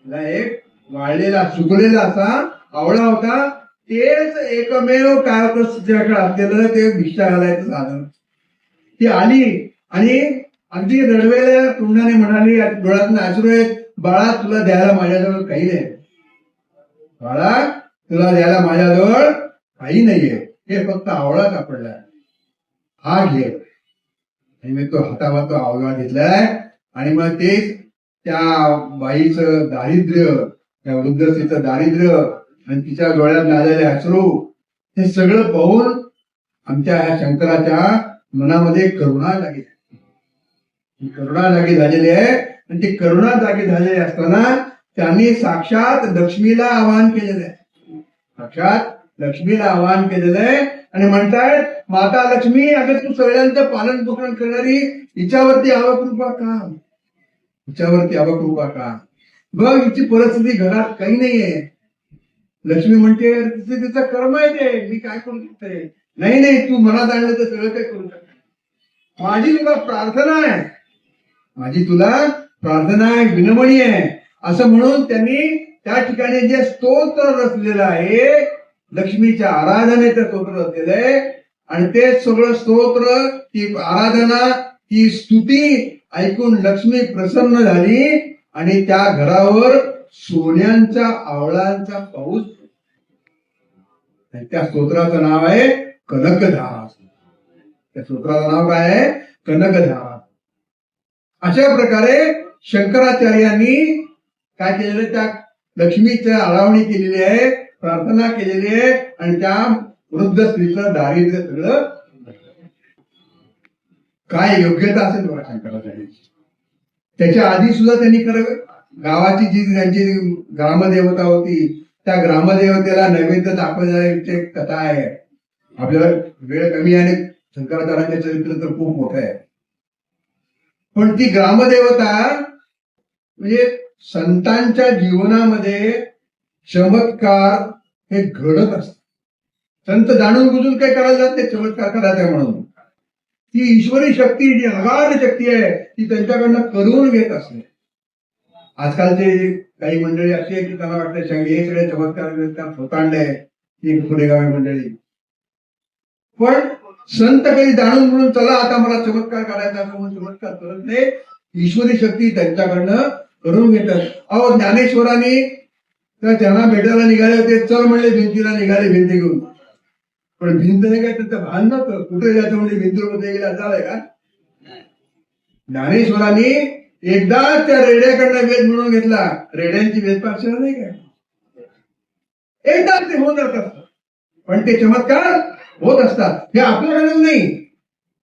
तिला एक वाळलेला सुकलेला असा आवळा होता. तेच एकमेव काय तिच्याकडे असलेलं ते भिक्षा घालायचं साधन. ती आली आणि अगदी रडवेल्या तोंडाने म्हणाली, डोळ्यातून अश्रू आहेत, बाळा तुला द्यायला माझ्याजवळ काही नाही, बाळा तुला द्यायला माझ्याजवळ काही नाहीये, हे फक्त आवळा सापडलाय, हा घे. आणि मी तो हातावर तो आवळा घेतलाय. आणि मग तेच त्या बाईचं दारिद्र्य, त्या वृद्ध स्त्रीचं दारिद्र्य आणि तिच्या डोळ्यात आलेले अश्रू हे सगळं पाहून आमच्या ह्या शंकराच्या मनामध्ये करुणा जागी झाली. करुणा जागी झालेली आहे. आणि ती करुणा जागी झालेली असताना त्यांनी साक्षात लक्ष्मीला आवाहन केलेलं आहे. साक्षात लक्ष्मीला आवाहन केलेलं आहे आणि म्हणतायत, माता लक्ष्मी, अगं तू सगळ्यांचं पालन पोषण करणारी, हिच्यावरती अवकृपा का, हिच्यावरती अवकृपा का. बघ हिची परिस्थिती घरात काही नाहीये. लक्ष्मी म्हणते, तिचं कर्म आहे ते, मी काय करू शकते. नाही नाही, तू मनात आणलं तर सगळं काही करू शकते. माझी तुला प्रार्थना आहे, माझी तुला प्रार्थना आहे, विनमणी आहे. असं म्हणून त्यांनी त्या ठिकाणी जे स्तोत्र रचलेलं आहे, लक्ष्मीच्या आराधनेचं स्तोत्र रचलेलं आहे. आणि ते सगळं स्तोत्र, ती आराधना, ती स्तुती ऐकून लक्ष्मी प्रसन्न झाली आणि त्या घरावर सोन्यांच्या आवळांचा पाऊस. त्या स्तोत्राचं नाव आहे कनकधारा. त्या स्तोत्राचं नाव काय आहे? कनकधारा. अशा प्रकारे शंकराचार्यांनी काय केलेलं, त्या लक्ष्मीच्या आळवणी केलेली आहे, प्रार्थना केलेली आहे आणि त्या वृद्ध स्त्रीचं दारिद्र्य सगळं. काय योग्यता असेल बघा शंकराचार्यांची. त्याच्या आधी सुद्धा त्यांनी खरं गावाची जी त्यांची ग्रामदेवता होती, त्या ग्रामदेवतेला नैवेद्य दाखवण्याची कथा आहे. आपल्याला वेळ कमी आहे, शंकराचार्यांचे चरित्र तर खूप मोठं आहे. पण ती ग्रामदेवता म्हणजे संतांच्या जीवनामध्ये चमत्कार हे घडत असतात. संत जाणून बुजून काही करायला जात नाही, चमत्कार करायचा म्हणून. ती ईश्वरी शक्ती, जी अगाध शक्ती आहे, ती त्यांच्याकडनं करून घेत असते. आजकालचे काही मंडळी अशी आहे की त्यांना वाटतं हे सगळे चमत्कार होतांडे ही पुढेगामी मंडळी. पण संत काही जाणून म्हणून चला आता मला चमत्कार करायचा असं म्हणून चमत्कार करत नाही. ईश्वरी शक्ती त्यांच्याकडनं करून घेतात. अहो ज्ञानेश्वरांनी तर त्यांना भेटायला निघाले होते, चल म्हणले भिंतीला, निघाले भिंत घेऊन. पण भिंत नाही काय त्याचं भान नव्हतं, कुठे जायचं म्हणजे भिंतीमध्ये गेला झालंय का. ज्ञानेश्वरांनी एकदा त्या रेड्याकडनं वेद म्हणून घेतला. रेड्यांची वेद पाक्षर नाही काय, एकदा ते होत असतात, पण ते चमत्कार होत असतात. हे आपल्याकडे नाही,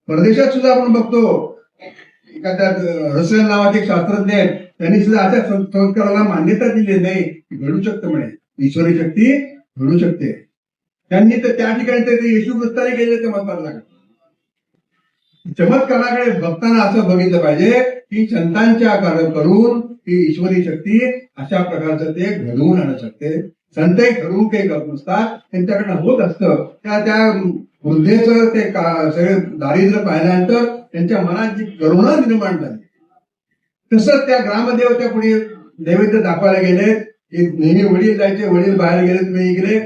परदेशात सुद्धा आपण बघतो. एखाद्या रसेल नावाचे एक शास्त्रज्ञ आहेत, त्यांनी सुद्धा अशा चमत्काराला मान्यता दिली नाही की घडू शकतं म्हणे, ईश्वरी शक्ती घडू शकते. त्यांनी तर त्या ठिकाणी ते येशू ख्रिस्ताने केलेले चमत्कार लागले. चमत्काराकडे बघताना असं बघितलं पाहिजे की संतांच्या कार्य करून ही ईश्वरी शक्ती अशा प्रकारचं ते घडवून आणू शकते. संतही ठरवून काही करत नसतात, त्यांच्याकडनं होत असतं. त्या वृद्धेचं ते सगळे दारिद्र्य पाहिल्यानंतर त्यांच्या मनात जी करुणा निर्माण झाली. तसंच त्या ग्रामदेवच्या पुढे नैवेद्य दाखवायला गेले. एक नेहमी वडील जायचे, वडील बाहेर गेले, तुम्ही गेले.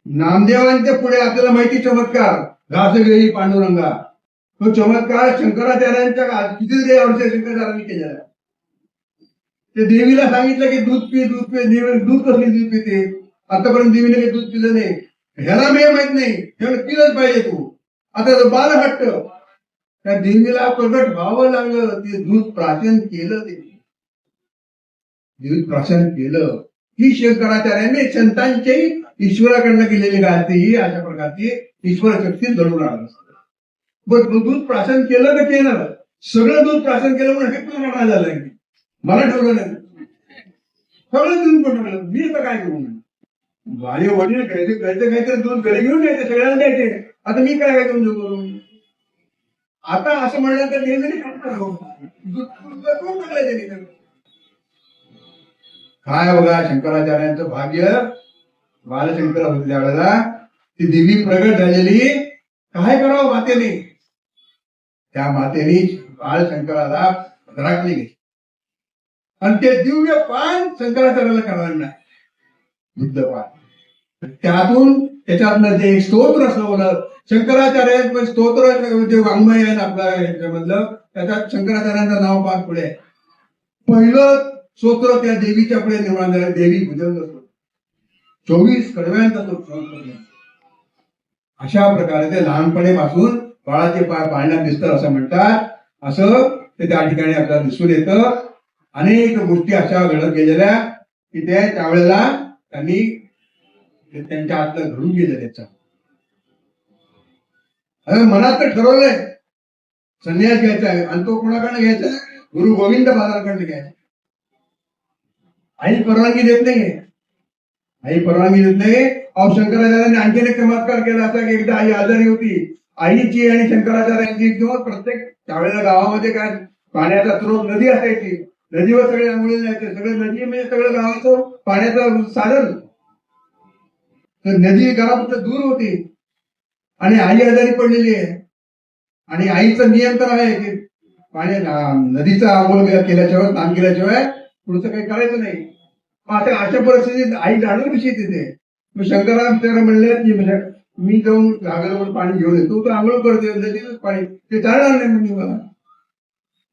नामदेवांच्या पुढे आपल्याला माहिती चमत्कार, घासगेळी पांडुरंगा, तो चमत्कार शंकराचार्यांच्या किती वर्ष शंकराचार्यांनी केलेला. ते देवीला सांगितलं की दूध पी, दूध पी. देवी दूध कसली दूध पिते, आतापर्यंत देवीने काही दूध पिलं नाही. ह्याला मी माहित नाही, ह्याला पिलंच पाहिजे तू. आता बाल हट्ट, त्या देवीला प्रगट व्हावं लागलं. ते दूध प्राशन केलं, ते दूध प्राशन केलं. ही शंकराचार्यांनी संतांची ईश्वराकडनं केलेली गायत्री ही अशा प्रकारची ईश्वर शक्ती घडून आणत असते. पण दूध प्राशन केलं तर केलं, सगळं दूध प्राशन केलं म्हणून हे पण म्हणायला झालं, मला ठेवलं नाही, सगळं दूध बनवलं, मी आता काय करू. माझे वडील काहीतरी दूध घरी घेऊन यायचे, सगळ्यांना द्यायचे. आता मी काय करून करू. आता असं म्हणलं तर ते जरी काय बघा, शंकराचार्यांचं भाग्य. बालशंकर होते त्यावेळेला ती देवी प्रगट झालेली. काय करावं मातेने, त्या मातेने बालशंकराला घरातली घेतली आणि ते दिव्य पान शंकराचार्याला करायला नाही, बुद्ध पान. त्यातून त्याच्यातनं जे स्तोत्र असलं शंकराचार्य स्तोत्र जे वाङ्मय आहे आपल्या ह्याच्यामधलं, त्याच्यात शंकराचार्यांचं नाव पाच पुढे. पहिलं स्तोत्र त्या देवीच्या पुढे निर्माण झालं, देवी भुजंग स्तोत्र. 24 कडव्यांचा तो स्तोत्र. अशा प्रकारे ते लहानपणीपासून बाळाचे पाय पाळण्यात दिसतात असं म्हणतात. असं ते त्या ठिकाणी आपल्याला दिसून येतं. अनेक गोष्टी अशा घडत गेलेल्या की ते त्यावेळेला त्यांनी त्यांच्या हातलं घडून गेलं. त्याचा मनात तर ठरवलंय संन्यास घ्यायचा आहे, आणि तो कोणाकडनं घ्यायचा, गुरु गोविंद महाराजांकडनं घ्यायचा. आई परवानगी देत नाहीये, आई परवानगी देत नाही. अहो शंकराचार्यांनी आणखीन एक चमत्कार केला असा की एकदा आई आजारी होती. आईची आणि शंकराचार्यांची किंवा प्रत्येक त्यावेळेला गावामध्ये काय पाण्याचा स्रोत नदी असायची, नदीवर सगळे आंघोळीला जायचे. सगळे नदी म्हणजे सगळं गावाचं पाण्याचं साधन. तर नदी घरापासून दूर होती आणि आई आजारी पडलेली आहे. आणि आईचं नियम तर आहे की पाणी नदीचा आंघोळ केल्याशिवाय, स्नान केल्याशिवाय पुढचं काही करायचं नाही. आता अशा परिस्थितीत आई जाणून कशी तिथे. मग शंकराचार्य म्हणले की म्हणजे मी जाऊन घागरवर पाणी घेऊन येतो, तो आंघोळ करते नदीचं पाणी, ते चालणार नाही म्हणजे मला.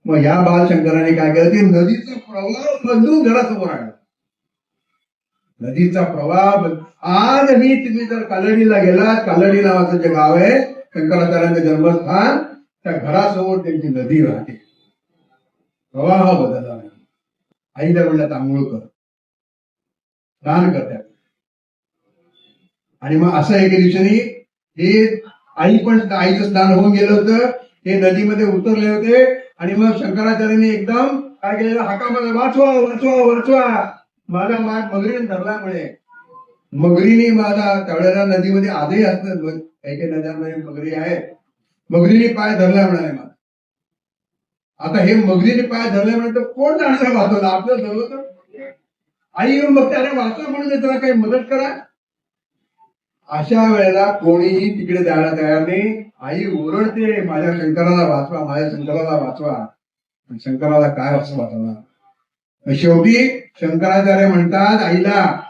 मग या बालशंकराने काय केलं, ते नदीचा प्रवाह बदलून घरासमोर आणला. नदीचा प्रवाह आजही तुम्ही जर कालडीला गेलात, कालडी नावाचं जे गाव आहे शंकराचार्यांचं जन्मस्थान, त्या घरासमोर त्यांची नदी राहते. प्रवाह बदलला नाही. आईला म्हणलं आंघोळ कर, स्नान करतात. आणि मग असं एके दिवशी हे आई पण, आईचं स्नान होऊन गेलं होतं, हे नदीमध्ये उतरले होते. आणि मग शंकराचार्यांनी एकदम काय केलेलं, हाकामध्ये वाचवा वाचवा वाचवा. माझा माग मगरीने धरल्यामुळे, मगरीने माझा त्यावेळेला नदीमध्ये आजही असतं, काही काही नद्यांमध्ये मगरी आहे, मगरीने पाय धरला म्हणाले माझा. आता हे मगरीने पाय धरल्यामुळे तर कोण जाणार वाचवलं, आपलं धरलं तर आई येऊन बघते, अरे वाचवा म्हणून त्याला काही मदत करा. अशा वेळेला कोणीही तिकडे जायला तयार नाही. आई ओरडते, माझ्या शंकराला वाचवा, माझ्या शंकराला वाचवा. शंकराला काय असं वाचवणार. शेवटी शंकराचार्य म्हणतात आईला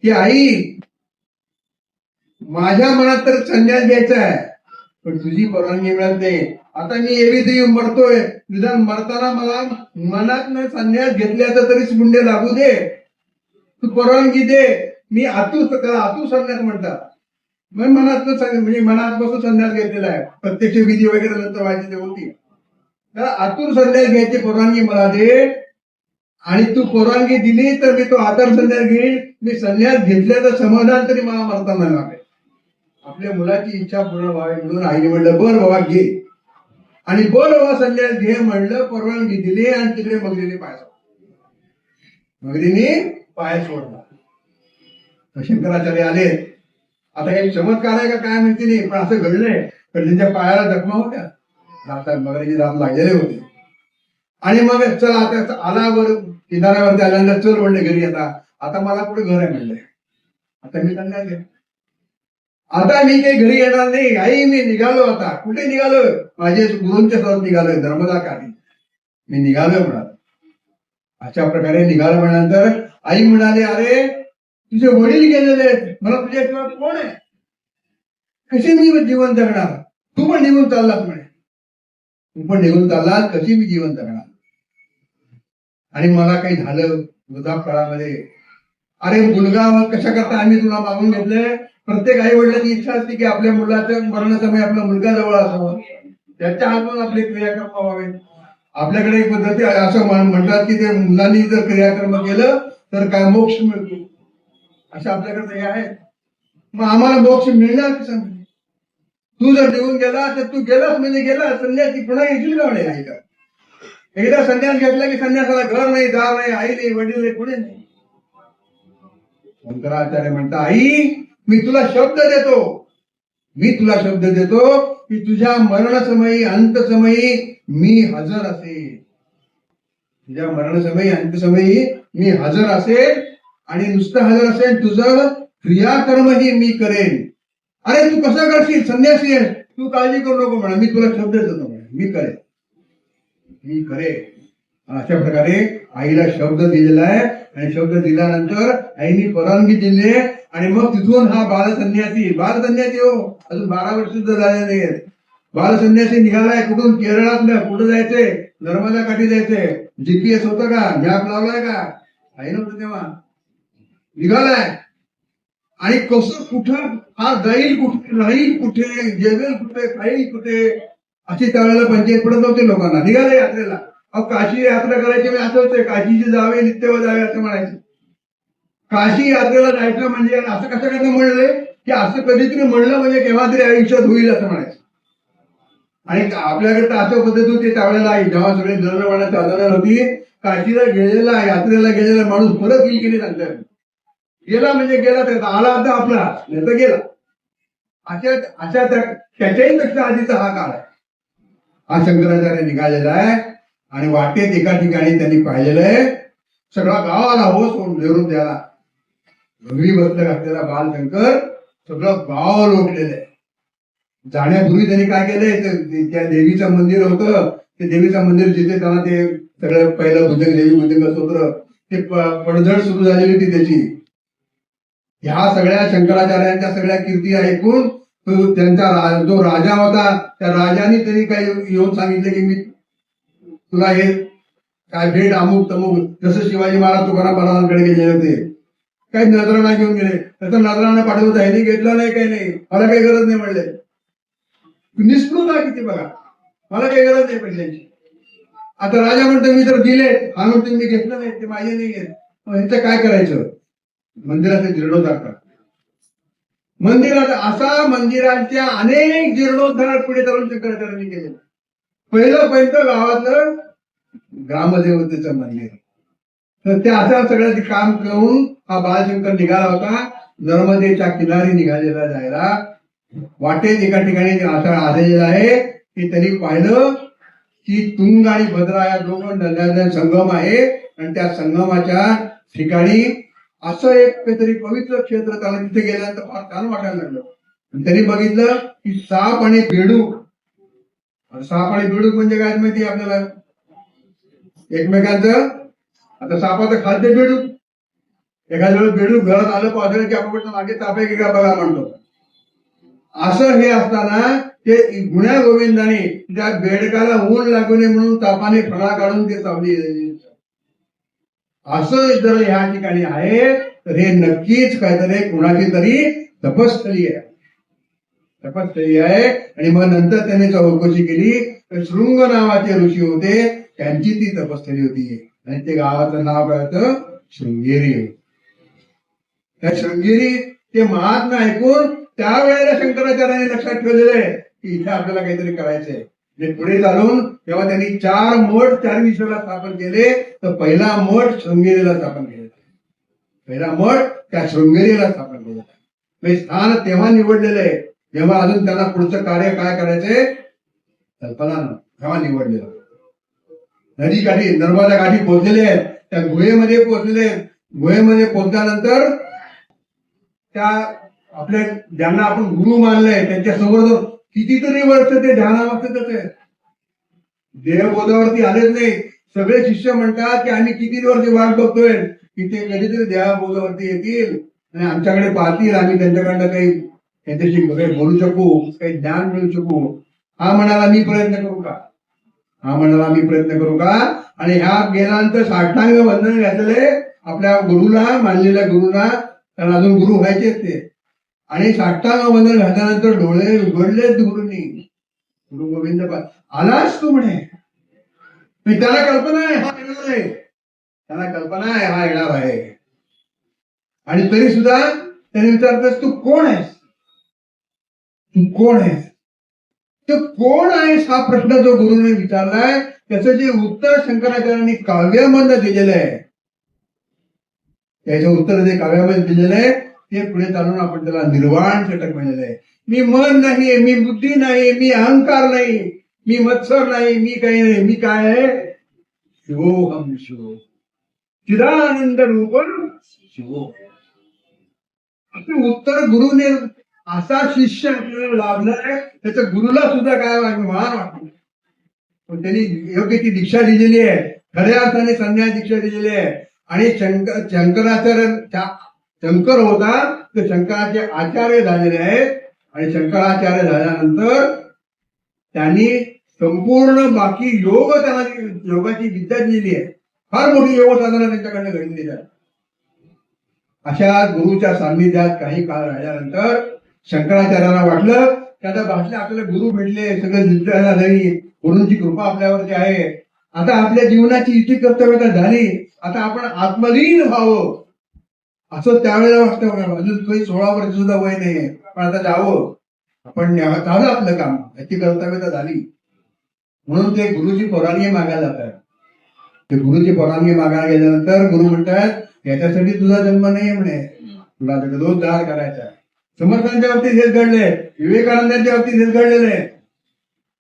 की आई, माझ्या मनात तर संन्यास घ्यायचा आहे, पण तुझी परवानगी मिळत नाही. आता मी एवी देवी मरतोय, निदान मरताना मला मनात संन्यास घेतल्याचा तरी मुंडे लागू दे, तू परवानगी दे. मी आतू संन्यास म्हणतात. मग मनात म्हणजे मनात बसून संन्यास घेतलेला आहे. प्रत्यक्ष विधी वगैरे नंतर व्हायची ते होती. तर आतूर संन्यास घ्यायची परवानगी मला दे, आणि तू परवानगी दिली तर मी तो आतर संन्यास घेईन. मी संन्यास घेतल्याचं समाधान तरी मला मरताना लागेल. आपल्या मुलाची इच्छा पूर्ण व्हावी म्हणून आईने म्हणलं बर बाबा घे, आणि बर बाबा संन्यास घे म्हणलं, परवानगी दिली, आणि तिकडे मगरीने पाय सोडला. शंकराचार्य आले. आता हे चमत्कार आहे का काय माहिती नाही, पण असं घडलंय. पण त्यांच्या पायाला जखमा होत्या, मगरीचे दात लागलेले होते. आणि मग चल आता आला वर किनाऱ्यावरती आल्यानंतर चल म्हणले घरी. आता मला कुठे घर आहे म्हणले. आता मी संन्यास घे, आता मी काही घरी येणार नाही. आई मी निघालो. आता कुठे निघालो? माझे गुरूंच्या सोबत निघालोय, नर्मदा काठी मी निघालोय म्हणाल. अशा प्रकारे निघालो म्हणल्यानंतर आई म्हणाले, अरे तुझे वडील गेलेले आहेत, मला तुझ्याशिवाय कोण आहे? कशी मी जीवन जगणार? तू पण निघून चाललास म्हणे, तू पण निघून चाललास, कशी मी जीवन जगणार? आणि मला काही झालं वृद्धापकाळामध्ये. अरे मुलगा कशा करता आम्ही तुला मागून घेतलंय. प्रत्येक आई वडिलांची इच्छा असते की आपल्या मुलाच्या मरणासमयी आपला मुलगा जवळ असावा, त्याच्या हातून आपले क्रियाकर्म व्हावे. आपल्याकडे एक पद्धती असं म्हणतात की ते मुलांनी जर क्रियाकर्म केलं तर काय मोक्ष मिळतो, असं आपल्याकडे हे आहे. मग आम्हाला मोक्ष मिळणार कसं? तू जर निघून गेला तर तू गेलास म्हणजे गेला. संन्यासी पुन्हा येशील का म्हणे आई का? एकदा संन्यास घेतला की संन्यासाला घर नाही, दार नाही, आई नाही, वडील नाही, पुढे नाही. शंकराचार्य म्हणता, आई मी तुला शब्द देतो की तुझ्या मरणसमयी अंतसमयी मी हजर असेल. तुझ्या मरणसमयी अंतसमयी मी हजर असेल, आणि नुसतं हजर असेल, तुझं क्रियाकर्मही मी करेन. अरे तू कसं करशील? संन्यासी आहे, तू काळजी करू नको म्हणा, मी तुला शब्द देतो म्हणा, मी करेन. अशा प्रकारे आईला शब्द दिलेला आहे. आणि शब्द दिल्यानंतर आईने परवानगी दिली, आणि मग तिथून हा बालसन्यासी हो, अजून 12 वर्ष सुद्धा झाले नाही. बालसन्यासी निघालाय. कुठून? केरळातलं. कुठं जायचंय? नर्मदा काठी जायचंय. जीपीएस होतं का? मॅप लावलाय का? काही नव्हतं तेव्हा. निघालाय. आणि कसं कुठं हा जाईल, कुठे राहील, कुठे जेवेल, कुठे खाईल, कुठे, अशी त्यावेळेला पंचायत पडत नव्हते लोकांना. निघाले यात्रेला. काशी यात्रा करायची म्हणजे असं होतं, काशीचे जावे नित्य जावे असं म्हणायचं. काशी यात्रेला जायचं म्हणजे असं कसं कसं म्हणले की असं कधीतरी म्हणलं म्हणजे केव्हा तरी आयुष्यात होईल असं म्हणायचं. आणि आपल्याकडे तर असं पद्धत होती त्यावेळेला, जेव्हा सगळे दळणवळण साधनं होती. काशीला गेलेला, यात्रेला गेलेला माणूस परत येईल की नाही सांगता. गेला म्हणजे गेला, तर आला आता आपला, नाही तर गेला. अशा त्याच्याही पेक्षा आधीचा हा काळ आहे. हा शंकराचार्य निघालेला आहे. आणि वाटेत एका ठिकाणी त्यांनी पाहिलेलं आहे, सगळा गावाला हो सोडून धरून द्याला घरी बसलं घातलेला बालशंकर सगळं गाव लोटलेलं आहे. जाण्यापूर्वी त्यांनी काय केलंय, त्या देवीचं मंदिर होतं, ते देवीचं मंदिर जिथे त्यांना ते सगळं पहिलं भुजंग देवी भुजंग स्तोत्र ते पडझड सुरू झालेली होती त्याची. ह्या सगळ्या शंकराचार्यांच्या सगळ्या कीर्ती ऐकून त्यांचा जो राजा होता, त्या राजाने त्यांनी काय येऊन सांगितलं की मी तुला हे काय भेट अमुक तमुक, जसं शिवाजी महाराज तुकाराम महाराजांकडे गेले होते, काही नजराणा घेऊन गेले, त्याचा नजराणा पाठवत ह्यानी घेतला नाही, काही नाही, मला काही गरज नाही म्हणले. निष्ठुरता किती बघा, मला काही गरज नाही पैशांची. आता राजा म्हणतो मी तर दिले, हा म्हणतो मी घेतलं नाही, ते माझे नाही घेत, ह्याचं काय करायचं? मंदिराचे जीर्णोद्धार करा. मंदिरात असा मंदिरांच्या अनेक जीर्णोद्धार पुढे तरुण शंकराचार्यांनी केले. पहिलं गावातलं ग्रामदेवतेचं मंदिर, तर त्या अशा सगळ्याचे काम करून हा बालशंकर निघाला होता. नर्मदेच्या किनारी निघालेला जायला वाटेत एका ठिकाणी असा आलेला आहे की त्यांनी पाहिलं की तुंग आणि भद्रा या दोन नद्यांचा संगम आहे, आणि त्या संगमाच्या ठिकाणी असं एक काहीतरी पवित्र क्षेत्र, त्याला तिथे गेल्यानंतर फार छान वाटायला लागलं. त्यांनी बघितलं की साप आणि बेडूक, साप आणि बेडूक म्हणजे काय माहिती आपल्याला एकमेकांचं. आता सापाचं खाद्य बेडूक, एखाद्या वेळेस बेडूक घरात आलं पाहिजे की आपण मागे ताप आहे की काय बघा म्हणतो. असं हे असताना ते गुण्या गोविंदाने त्या बेडकाला ऊन लागू नये म्हणून तापाने फळा काढून ते सावली असं जर ह्या ठिकाणी आहे तर हे नक्कीच काहीतरी कुणाची तरी तपस्थळी आहे, तपस्थळी आहे. आणि मग नंतर त्याने चौकशी केली तर शृंग नावाचे ऋषी होते, त्यांची ती तपस्थळी होती आणि ते गावाचं नाव काय होतं, शृंगेरी. त्या शृंगेरी ते महात्मा ऐकून त्यावेळेला शंकराचार्यांनी लक्षात ठेवलेलं आहे की इथे आपल्याला काहीतरी करायचंय. म्हणजे पुढे चालून तेव्हा त्यांनी 4 मठ 4 दिशेला स्थापन केले. तर पहिला मठ शृंगेरीला स्थापन केला, पहिला मठ त्या शृंगेरीला स्थापन केला. म्हणजे स्थान तेव्हा निवडलेलं आहे जेव्हा अजून त्यांना पुढचं कार्य काय करायचंय कल्पना तेव्हा निवडलेलं. नदी काठी नर्मदा काठी पोहोचलेले आहेत, त्या गुहेमध्ये पोहोचलेले आहेत. गुहेमध्ये पोहोचल्यानंतर त्या आपल्या ज्यांना आपण गुरु मानलंय त्यांच्या समोर कितीतरी वर्ष ते ध्यानावस्थेत होते, देहबोधावरती आलेच नाही. सगळे शिष्य म्हणतात की आम्ही किती वर्ष वाट बघतोय की ते कधीतरी देहबोधावरती येतील आणि आमच्याकडे पाहतील, आम्ही त्यांच्याकडनं काही त्यांच्याशी बोलू शकू, काही ज्ञान मिळू शकू. हा म्हणाला मी प्रयत्न करू का, हा म्हणाला मी प्रयत्न करू का. आणि ह्या गेल्यानंतर साष्टांग वंदन घातलेले आपल्या गुरुला, मानलेल्या गुरुला, कारण अजून गुरु व्हायचेच ते. आणि साष्टांग वंदन घातल्यानंतर डोळे उघडलेच गुरुनी. गुरु गोविंद आलाच तू म्हणे. त्याला कल्पना आहे हा येणार आहे, त्याला कल्पना आहे हा येणार आहे. आणि तरी सुद्धा त्याने विचारतोस तू कोण आहेस, तू कोण आहेस. तर कोण आहेस हा प्रश्न जो गुरुने विचारलाय त्याचं जे उत्तर शंकराचार्यांनी काव्यामधनं दिलेलं आहे, त्याचं उत्तर जे काव्यामध्ये दिलेलं आहे ते पुढे चालून आपण त्याला निर्वाण चटक म्हणलेलं आहे. मी मन नाही, मी बुद्धी नाही, मी अहंकार नाही, मी मत्सर नाही, मी काही नाही, मी काय आहे, शिवोहम शिवो चिदानंद रूप शिवो. असं उत्तर गुरुने, असा शिष्य आपल्याला लाभलाय त्याचं गुरुला सुद्धा काय मान वाटतो. पण त्यांनी योग्य ती दीक्षा दिलेली आहे, खऱ्या अर्थाने संन्यास दीक्षा दिलेली आहे. आणि शंकराचार्य शंकर होता तर शंकराचे आचार्य झालेले आहेत. आणि शंकराचार्य झाल्यानंतर त्यांनी संपूर्ण बाकी योग त्यांना योगाची विद्या दिलेली आहे, फार मोठी योग साधना त्यांच्याकडनं घडलेली आहे. अशा गुरुच्या सान्निध्यात काही काळ राहिल्यानंतर शंकराचार्यांना वाटलं की आता भाषले आपल्याला गुरु भेटले, सगळं निश्चय झाली, गुरूंची कृपा आपल्यावरती आहे, आता आपल्या जीवनाची इथे कर्तव्यता झाली, आता आपण आत्मलीन व्हावं असं त्यावेळेला वाटतं. बघा अजून काही 16 वर्ष सुद्धा वय नाही, पण आता जावं आपण, झालं आपलं काम, याची कर्तव्यता झाली. म्हणून ते गुरुची परवानगी मागायला जातात. ते गुरुची परवानगी मागायला गेल्यानंतर गुरु म्हणतात याच्यासाठी तुझा जन्म नाही म्हणे, तुला जगदोद्धार करायचा आहे. समर्थांच्या बाबतीत हेच घडले, विवेकानंदांच्या बाबतीत हेच घडलेलं आहे.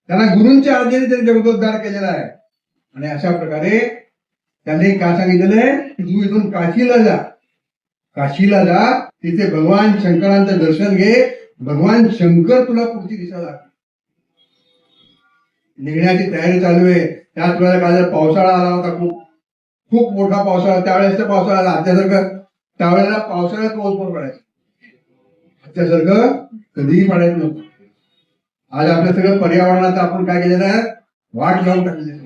त्यांना गुरूंच्या आज्ञेने त्यांनी जगदोद्धार केलेला आहे. आणि अशा प्रकारे त्यांनी काय सांगितलेलं आहे की तू इथून काशीला जा, काशीला जा, तिथे भगवान शंकरांचं दर्शन घे, भगवान शंकर तुला पुढची दिशा लागते. निघण्याची तयारी चालू आहे. त्याच वेळेला काय पावसाळा आला होता, खूप मोठा पावसाळा. त्यावेळेस पावसाळा आला आत्यासारखं, त्यावेळेला पावसाळ्यात पाऊस पडायचा, आत्यासारखं कधीही पडायचं नव्हतं. आज आपल्या सगळं पर्यावरणाचं आपण काय केलेलं आहे, वाट लावून टाकलेली.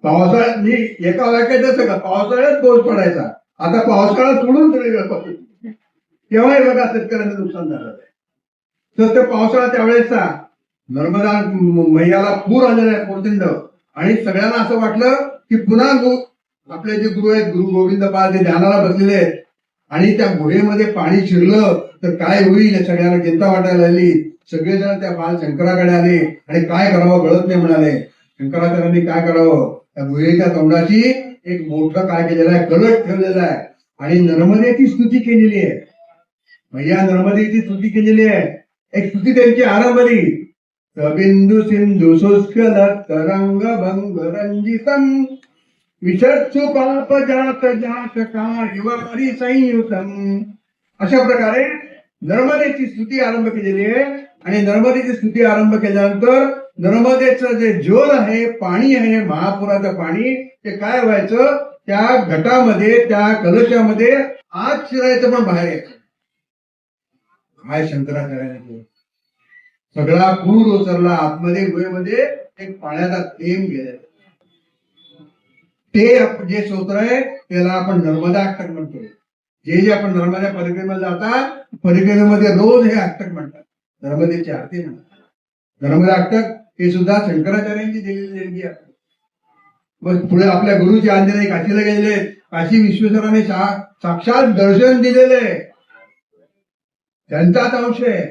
पावसाळ्यात मी एका वाक्यात का पावसाळ्यात पाऊस पडायचा, आता पावसाळा सोडून तेव्हाही बघा शेतकऱ्यांचं नुकसान झालं आहे. तर ते पावसाळा त्यावेळेसचा नर्मदा मैयाला पूर आलेला आहे प्रचंड. आणि सगळ्यांना असं वाटलं की पुन्हा आपले जे गुरु आहेत, गुरु गोविंद पाल, ते ध्यानाला बसलेले आहेत आणि त्या गुहेमध्ये पाणी शिरलं तर काय होईल या सगळ्यांना चिंता वाटायला लागली. सगळेजण त्या बाल शंकराकडे आले आणि काय करावं कळत नाही म्हणाले. शंकराचार्यांनी काय करावं, त्या गुहेच्या तोंडाची एक मोठं काय केलेलं आहे, कलश ठेवलेला आहे आणि नर्मदेची स्तुती केलेली आहे. मैया नर्मदेची स्तुती केलेली आहे. एक स्तुती त्यांची आरंभली, बिंदू सिंधू शुष्कल तरंग भंग रंजितम विषत्सु पाप जात जात का परिसंयुतम. अशा प्रकारे नर्मदेची स्तुती आरंभ केलेली आहे. आणि नर्मदेची स्तुती आरंभ केल्यानंतर नर्मदेचं जे जल आहे, पाणी आहे, महापुराचं पाणी, ते काय व्हायचं, त्या घटामध्ये, त्या कलशामध्ये आत शिरायचं पण बाहेर यायचं. काय शंकराचार्याने केलं. सगळा पूर ओसरला, आतमध्ये गुहेमध्ये एक पाण्याचा थेंब गेलेला. ते जे स्तोत्र आहे त्याला आपण नर्मदा अष्टक म्हणतोय. जे आपण नर्मदा परिक्रमेला जातात, परिक्रमेमध्ये रोज हे अष्टक म्हणतात, नर्मदेची आरती म्हणतात. नर्मदा अष्टक हे सुद्धा शंकराचार्यांची दिलेली देणगी आहे. मग पुढे आपल्या गुरुची आंजने काशीला गेलेले, काशी विश्वेश्वराने साक्षात दर्शन दिलेले, त्यांचाच अंश आहे,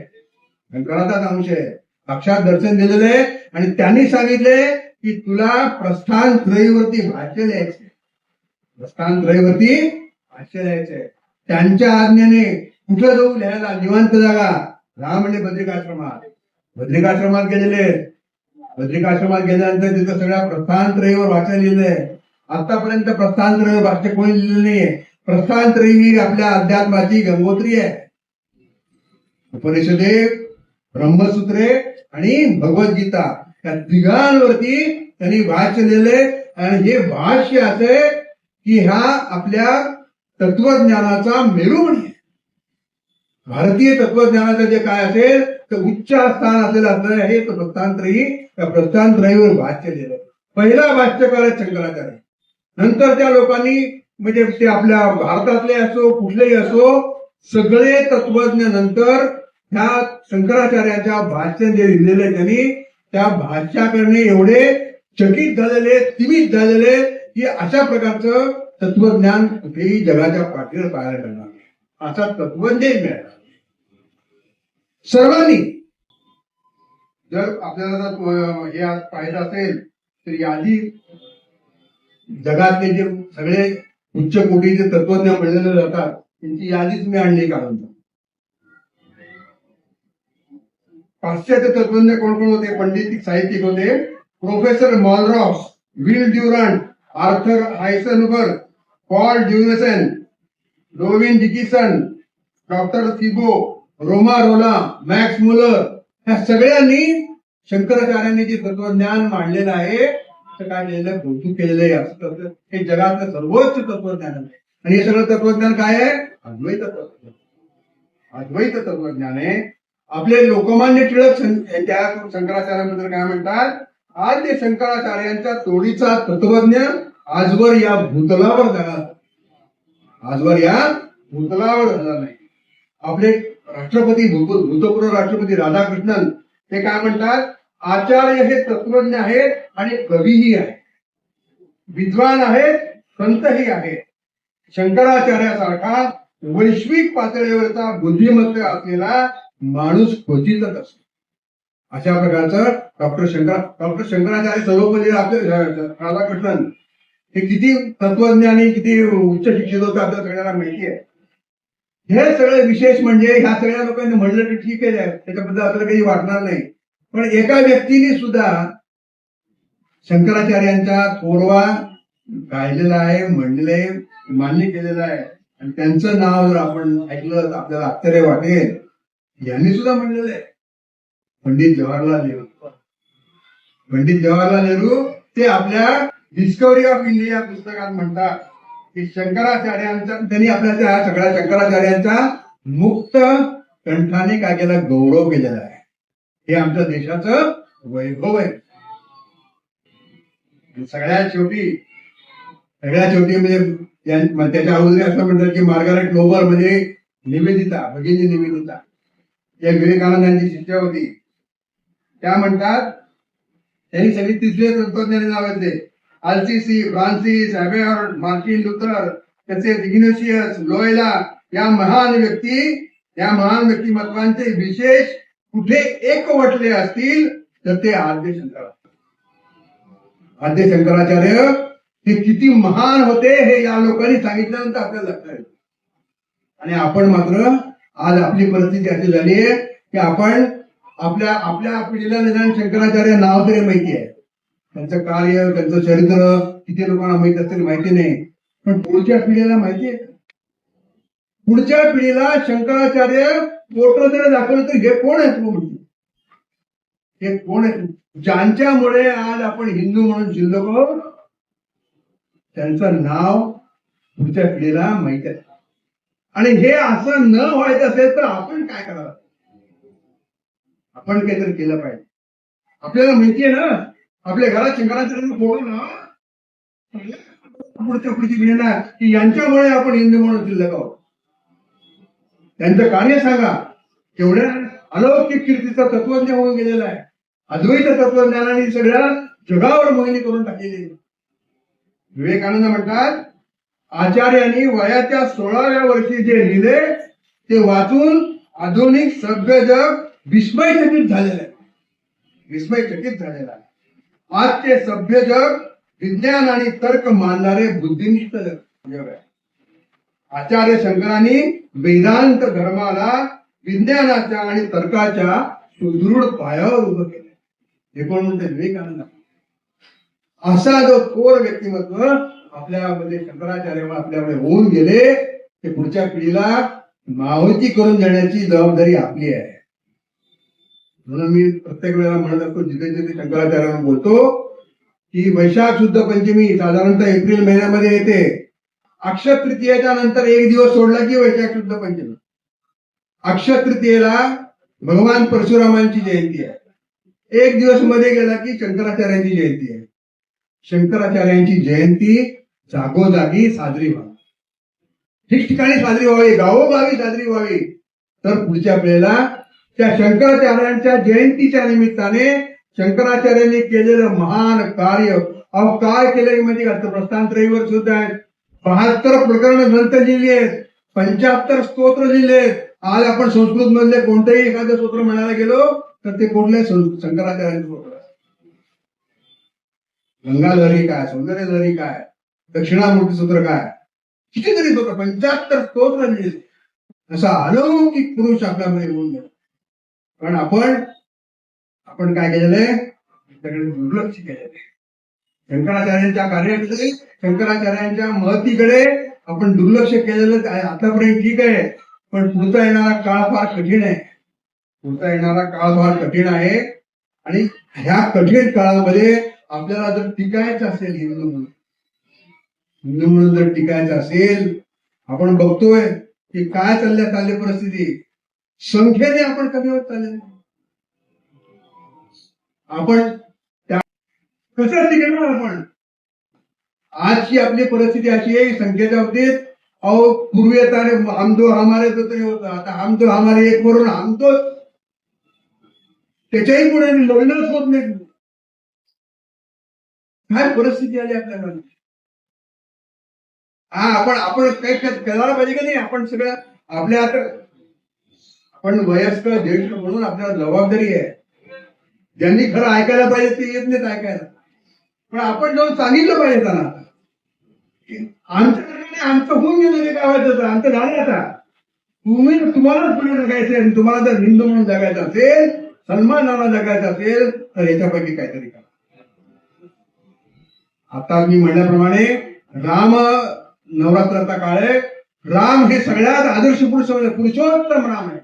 शंकराचाच अंश आहे. साक्षात दर्शन दिलेले आणि त्यांनी सांगितले की तुला प्रस्थान त्रयीवरती भाष्य लिहायचे, प्रस्थान त्रयीवरती भाष्य लिहायचे. त्यांच्या आज्ञेने कुठं जाऊ लिहायला निवांत जागा, राम म्हणजे बद्रिकाश्रमात. बद्रिकाश्रमात गेलेले, बद्रिकाश्रमात गेल्यानंतर तिथं सगळ्या प्रस्थान त्रयीवर भाष्य लिहिलंय. आतापर्यंत प्रस्थान त्रयीवर भाष्य कोणी लिहिलेलं नाहीये. प्रस्थान त्रयी ही आपल्या अध्यात्माची गंगोत्री आहे. उपनिषदे, ब्रह्मसूत्रे आणि भगवद्गीता या तिघांवरती त्यांनी भाष्य लिहिले. आणि हे भाष्य असे की हा आपल्या तत्वज्ञानाचा मेरुमणी आहे. भारतीय तत्वज्ञानाचं जे काय असेल तर उच्च स्थान असलेलं असलं हे प्रस्थानत्रयी, त्या प्रस्थानत्रयीवर भाष्य लिहिलं. पहिला भाष्यकार आहे शंकराचार्य. नंतर त्या लोकांनी म्हणजे ते आपल्या भारतातले असो कुठलेही असो सगळे तत्वज्ञ नंतर ह्या शंकराचार्याच्या भाष्य जे लिहिलेले त्यांनी त्या भाष्याकडे एवढे चकित झालेले, तिमित झालेले की अशा प्रकारचं तत्वज्ञान कुठेही जगाच्या पाठीवर पाहायला मिळणार नाही. असा तत्वज्ञ मिळाला. सर्वांनी जर आपल्याला जर हे पाहायचं असेल तर यादी जगातले जे सगळे उच्च कोटीचे तत्वज्ञ मिळलेले जातात त्यांची यादीच मी आणली काढून. पाश्चात्य तत्वज्ञ कोण कोण होते? पंडित साहित्यिक होते. प्रोफेसर मॉलरॉस, Will Durant, Arthur Heisenberg, Paul Deussen, रोविन डिकिसन, डॉक्टर थिबो, रोमा रोला, मॅक्स मुलर, ह्या सगळ्यांनी शंकराचार्यांनी जे तत्वज्ञान मांडलेलं आहे तर काय केलेलं आहे? कौतुक केलेलं आहे. हे जगातलं सर्वोच्च तत्वज्ञान आहे. आणि हे सगळं तत्वज्ञान काय आहे? अद्वैत तत्वज्ञान. अद्वैत तत्वज्ञान आहे. आपले लोकमान्य टिळक त्या शंकराचार्यांबद्दल काय म्हणतात? आज ते शंकराचार्यांच्या तोडीचा तत्वज्ञ आजवर या भूतलावर झाला, आजवर या भूतलावर झाला नाही. आपले राष्ट्रपती, भूतपूर्व राष्ट्रपती राधाकृष्णन ते काय म्हणतात? आचार्य हे तत्वज्ञ आहेत आणि कवीही आहेत, विद्वान आहेत, संतही आहेत. शंकराचार्यासारखा वैश्विक पातळीवरचा बुद्धिमत्ता असलेला माणूस क्वचितच असतो. अशा प्रकारचं डॉक्टर शंकराचार्य सर्वपल्ली आपले राधाकृष्णन हे किती तत्वज्ञानी, किती उच्च शिक्षित होते आपल्या सगळ्यांना माहिती आहे. हे सगळे विशेष म्हणजे ह्या सगळ्या लोकांनी म्हणलं तर ठीक आहे, त्याच्याबद्दल आपल्याला काही वाटणार नाही. पण एका व्यक्तीने सुद्धा शंकराचार्यांचा थोरवा गायलेला आहे, म्हणलेलं आहे, मान्य केलेलं आहे. आणि त्यांचं नाव जर आपण ऐकलं तर आपल्याला आश्चर्य वाटेल. यांनी सुद्धा म्हणलेलं आहे पंडित जवाहरलाल नेहरू. पंडित जवाहरलाल नेहरू ते आपल्या डिस्कव्हरी ऑफ इंडिया पुस्तकात म्हणतात की शंकराचार्यांचा, त्यांनी आपल्या त्या सगळ्या शंकराचार्यांचा मुक्त कंठाने काय केला? गौरव केलेला आहे. हे आमच्या देशाचं वैभव आहे. सगळ्यात शेवटी म्हणजे त्याच्या अगोदर असं म्हणतात की मार्गारेट नोबल म्हणजे निवेदिता, भगिनी निवेदिता या विवेकानंदांची शिष्या होती. त्या म्हणतात त्यांनी सगळी तिसरे तत्वज्ञानी नाव घेतले. अल्सिसी, फ्रान्सिस ॲबेअर्ड, मार्टिन लुथर, तसेच इग्नेशियस लोयला या महान व्यक्तिमत्वांचे विशेष कुठे एकवटले असतील तर ते आद्य शंकराचार्य हे किती महान होते हे या लोकांनी सांगितल्यानंतर आपल्याला लक्षात येतं. आणि आपण मात्र आज आपली परिस्थिती अशी झाली आहे की आपण आपल्या पिढीला निदान शंकराचार्य नाव तरी माहिती आहे, त्यांचं कार्य, त्यांचं चरित्र किती लोकांना माहित असेल माहिती नाही. पण पुढच्या पिढीला माहिती आहे? पुढच्या पिढीला शंकराचार्य फोटो जर दाखवलं तर हे कोण आहेत? हे कोण आहेत? ज्यांच्यामुळे आज आपण हिंदू म्हणून शिल्लक, त्यांचं नाव पुढच्या पिढीला माहित आहे. आणि हे असं न व्हायचं असेल तर आपण काय करावं? आपण काहीतरी केलं पाहिजे. आपल्याला माहितीये ना, आपल्या घरात शंकराचार्य फोडू ना, पुढच्या पुढची पिढी ना की यांच्यामुळे आपण हिंदू म्हणून शिल्लक आहोत. त्यांचं कार्य सांगा, केवढ्या अलौकिक कीर्तीचं तत्वज्ञ होऊन गेलेलं आहे. अद्वैत तत्वज्ञानाने सगळ्या जगावर मोहिनी करून टाकलेली आहे. विवेकानंद म्हणतात, आचार्यांनी वयाच्या 16व्या वर्षी जे लिहिले ते वाचून आधुनिक सभ्य जग विस्मयचकित झालेलं आहे. विस्मयचकित झालेलं आहे. आजचे सभ्य जग विज्ञान आणि तर्क मानणारे बुद्धिनिष्ठ जग आहे. आचार्य शंकरांनी वेदांत धर्माला विज्ञानाच्या आणि तर्काच्या सुदृढ पायावर उभं केलं. हे कोण म्हणते? विवेकानंद. असा जो थोर व्यक्तिमत्व आपल्यामध्ये शंकराचार्य आपल्याकडे होऊन गेले, ते पुढच्या पिढीला माहिती करून देण्याची जबाबदारी आपली आहे. म्हणून मी प्रत्येक वेळेला म्हणत असतो, जिथे जिथे शंकराचार्यांना बोलतो की वैशाख शुद्ध पंचमी साधारणतः एप्रिल महिन्यामध्ये येते. अक्षय तृतीयेच्या नंतर एक दिवस सोडला की वैशाख शुद्ध पंचमी. अक्षय तृतीयेला भगवान परशुरामांची जयंती आहे. एक दिवस मध्ये गेला की शंकराचार्यांची जयंती आहे. शंकराचार्यांची जयंती जागोजागी साजरी व्हावी, ठिकठिकाणी साजरी व्हावी, गावोगावी साजरी व्हावी. तर पुढच्या वेळेला त्या शंकराचार्यांच्या जयंतीच्या निमित्ताने शंकराचार्यांनी केलेलं महान कार्य, अहो काय केलं म्हणजे प्रस्थानत्रयीवर सुद्धा आहेत. 72 प्रकरण ग्रंथ लिहिली आहेत, 75 स्तोत्र लिहिले आहेत. आज आपण संस्कृत मधले कोणतेही एखादं स्तोत्र म्हणायला गेलो तर ते कुठल्या शंकराचार्यांचं स्तोत्र आहे. गंगाधरी काय, सौंदर्यधरी काय, दक्षिणामूर्ती सूत्र काय, कितीतरी स्तोत्र, 75 स्तोत्र लिहिले. असा अलौकिक पुरुष आपल्यामध्ये होऊन गेला. पण आपण काय केलेलं आहे? त्याकडे दुर्लक्ष केलेलं आहे. शंकराचार्यांच्या कार्याकडे, शंकराचार्यांच्या महतीकडे आपण दुर्लक्ष केलेलं आहे. आतापर्यंत ठीक आहे, पण पुढचा येणारा काळ फार कठीण आहे. पुढचा येणारा काळ फार कठीण आहे. आणि ह्या कठीण काळामध्ये आपल्याला जर टिकायचं असेल, हिंदू म्हणून जर टिकायचं असेल, आपण बघतोय की काय चालली परिस्थिती. संख्येने आपण कमी होत चालले. आपण कसं टिकणार? आपण आजची आपली परिस्थिती अशी आहे संख्येच्या बाबतीत. अहो पूर्वी आता हम दो हमारे तो तरी होतं, आता हम दो हमारे एक वरून हम दो, त्याच्याही पुढे लग्नच होत नाही. काय परिस्थिती आली आपल्याला. आपण काही करायला पाहिजे का नाही? आपण सगळं आपल्या आता आपण वयस्कर ज्येष्ठ म्हणून आपल्याला जबाबदारी आहे. ज्यांनी खरं ऐकायला पाहिजे ते येत नाहीत ऐकायला, पण आपण जाऊन सांगितलं पाहिजे त्यांना. आमचं होऊन गेलं काय व्हायचं, आमचं झालं. आता तुम्हालाच पुढे जगायचं आणि तुम्हाला जर हिंदू म्हणून जगायचं असेल, सन्मानाला जगायचं असेल तर याच्यापैकी काहीतरी करा. आता मी म्हणल्याप्रमाणे राम नवरात्राचा काळ आहे. राम हे सगळ्यात आदर्श पुरुषोत्तम राम आहे.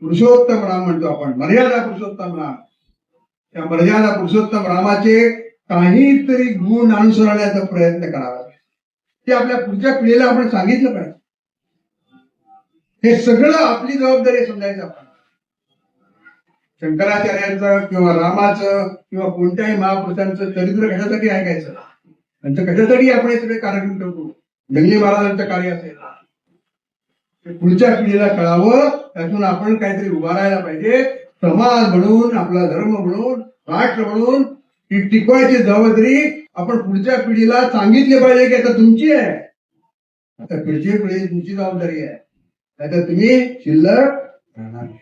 पुरुषोत्तम राम म्हणतो आपण, मर्यादा पुरुषोत्तम राम. त्या मर्यादा पुरुषोत्तम रामाचे काहीतरी गुण अनुसरण्याचा प्रयत्न करावा. ते आपल्या पुढच्या पिढीला आपण सांगितलं पाहिजे. हे सगळं आपली जबाबदारी समजायचं. आपण शंकराचार्यांचं किंवा रामाचं किंवा कोणत्याही महापुरुषांचं चरित्र कशासाठी ऐकायचं, त्यांचं कशासाठी आपण हे सगळे कार्यक्रम ठेवतो. जंगली महाराजांचं कार्य असेल, ते पुढच्या पिढीला कळावं. त्यातून आपण काहीतरी उभा राहायला पाहिजे. समाज म्हणून, आपला धर्म म्हणून, राष्ट्र म्हणून ही टिकवायची जबाबदारी आपण पुढच्या पिढीला सांगितले पाहिजे की आता तुमची आहे. आता पुढची पिढी तुमची जबाबदारी आहे. आता तुम्ही शिल्लक राहणार नाही.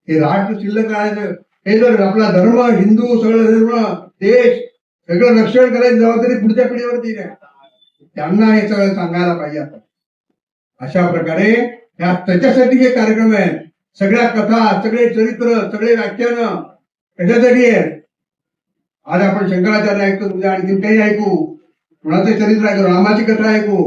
हे राष्ट्र शिल्लक राहायचं. हे जर आपला धर्म, हिंदू, सगळं धर्म, देश सगळं रक्षण करायची जबाबदारी पुढच्या पिढीवरती आहे. त्यांना हे सगळं सांगायला पाहिजे. आपण अशा प्रकारे त्याच्यासाठी हे कार्यक्रम आहेत. सगळ्या कथा, सगळे चरित्र, सगळे व्याख्यान कशासाठी आहेत? आज आपण शंकराचार्य ऐकतो, तुझ्या आणखी काही ऐकू, कुणाचे चरित्र ऐकू, रामाची कथा ऐकू,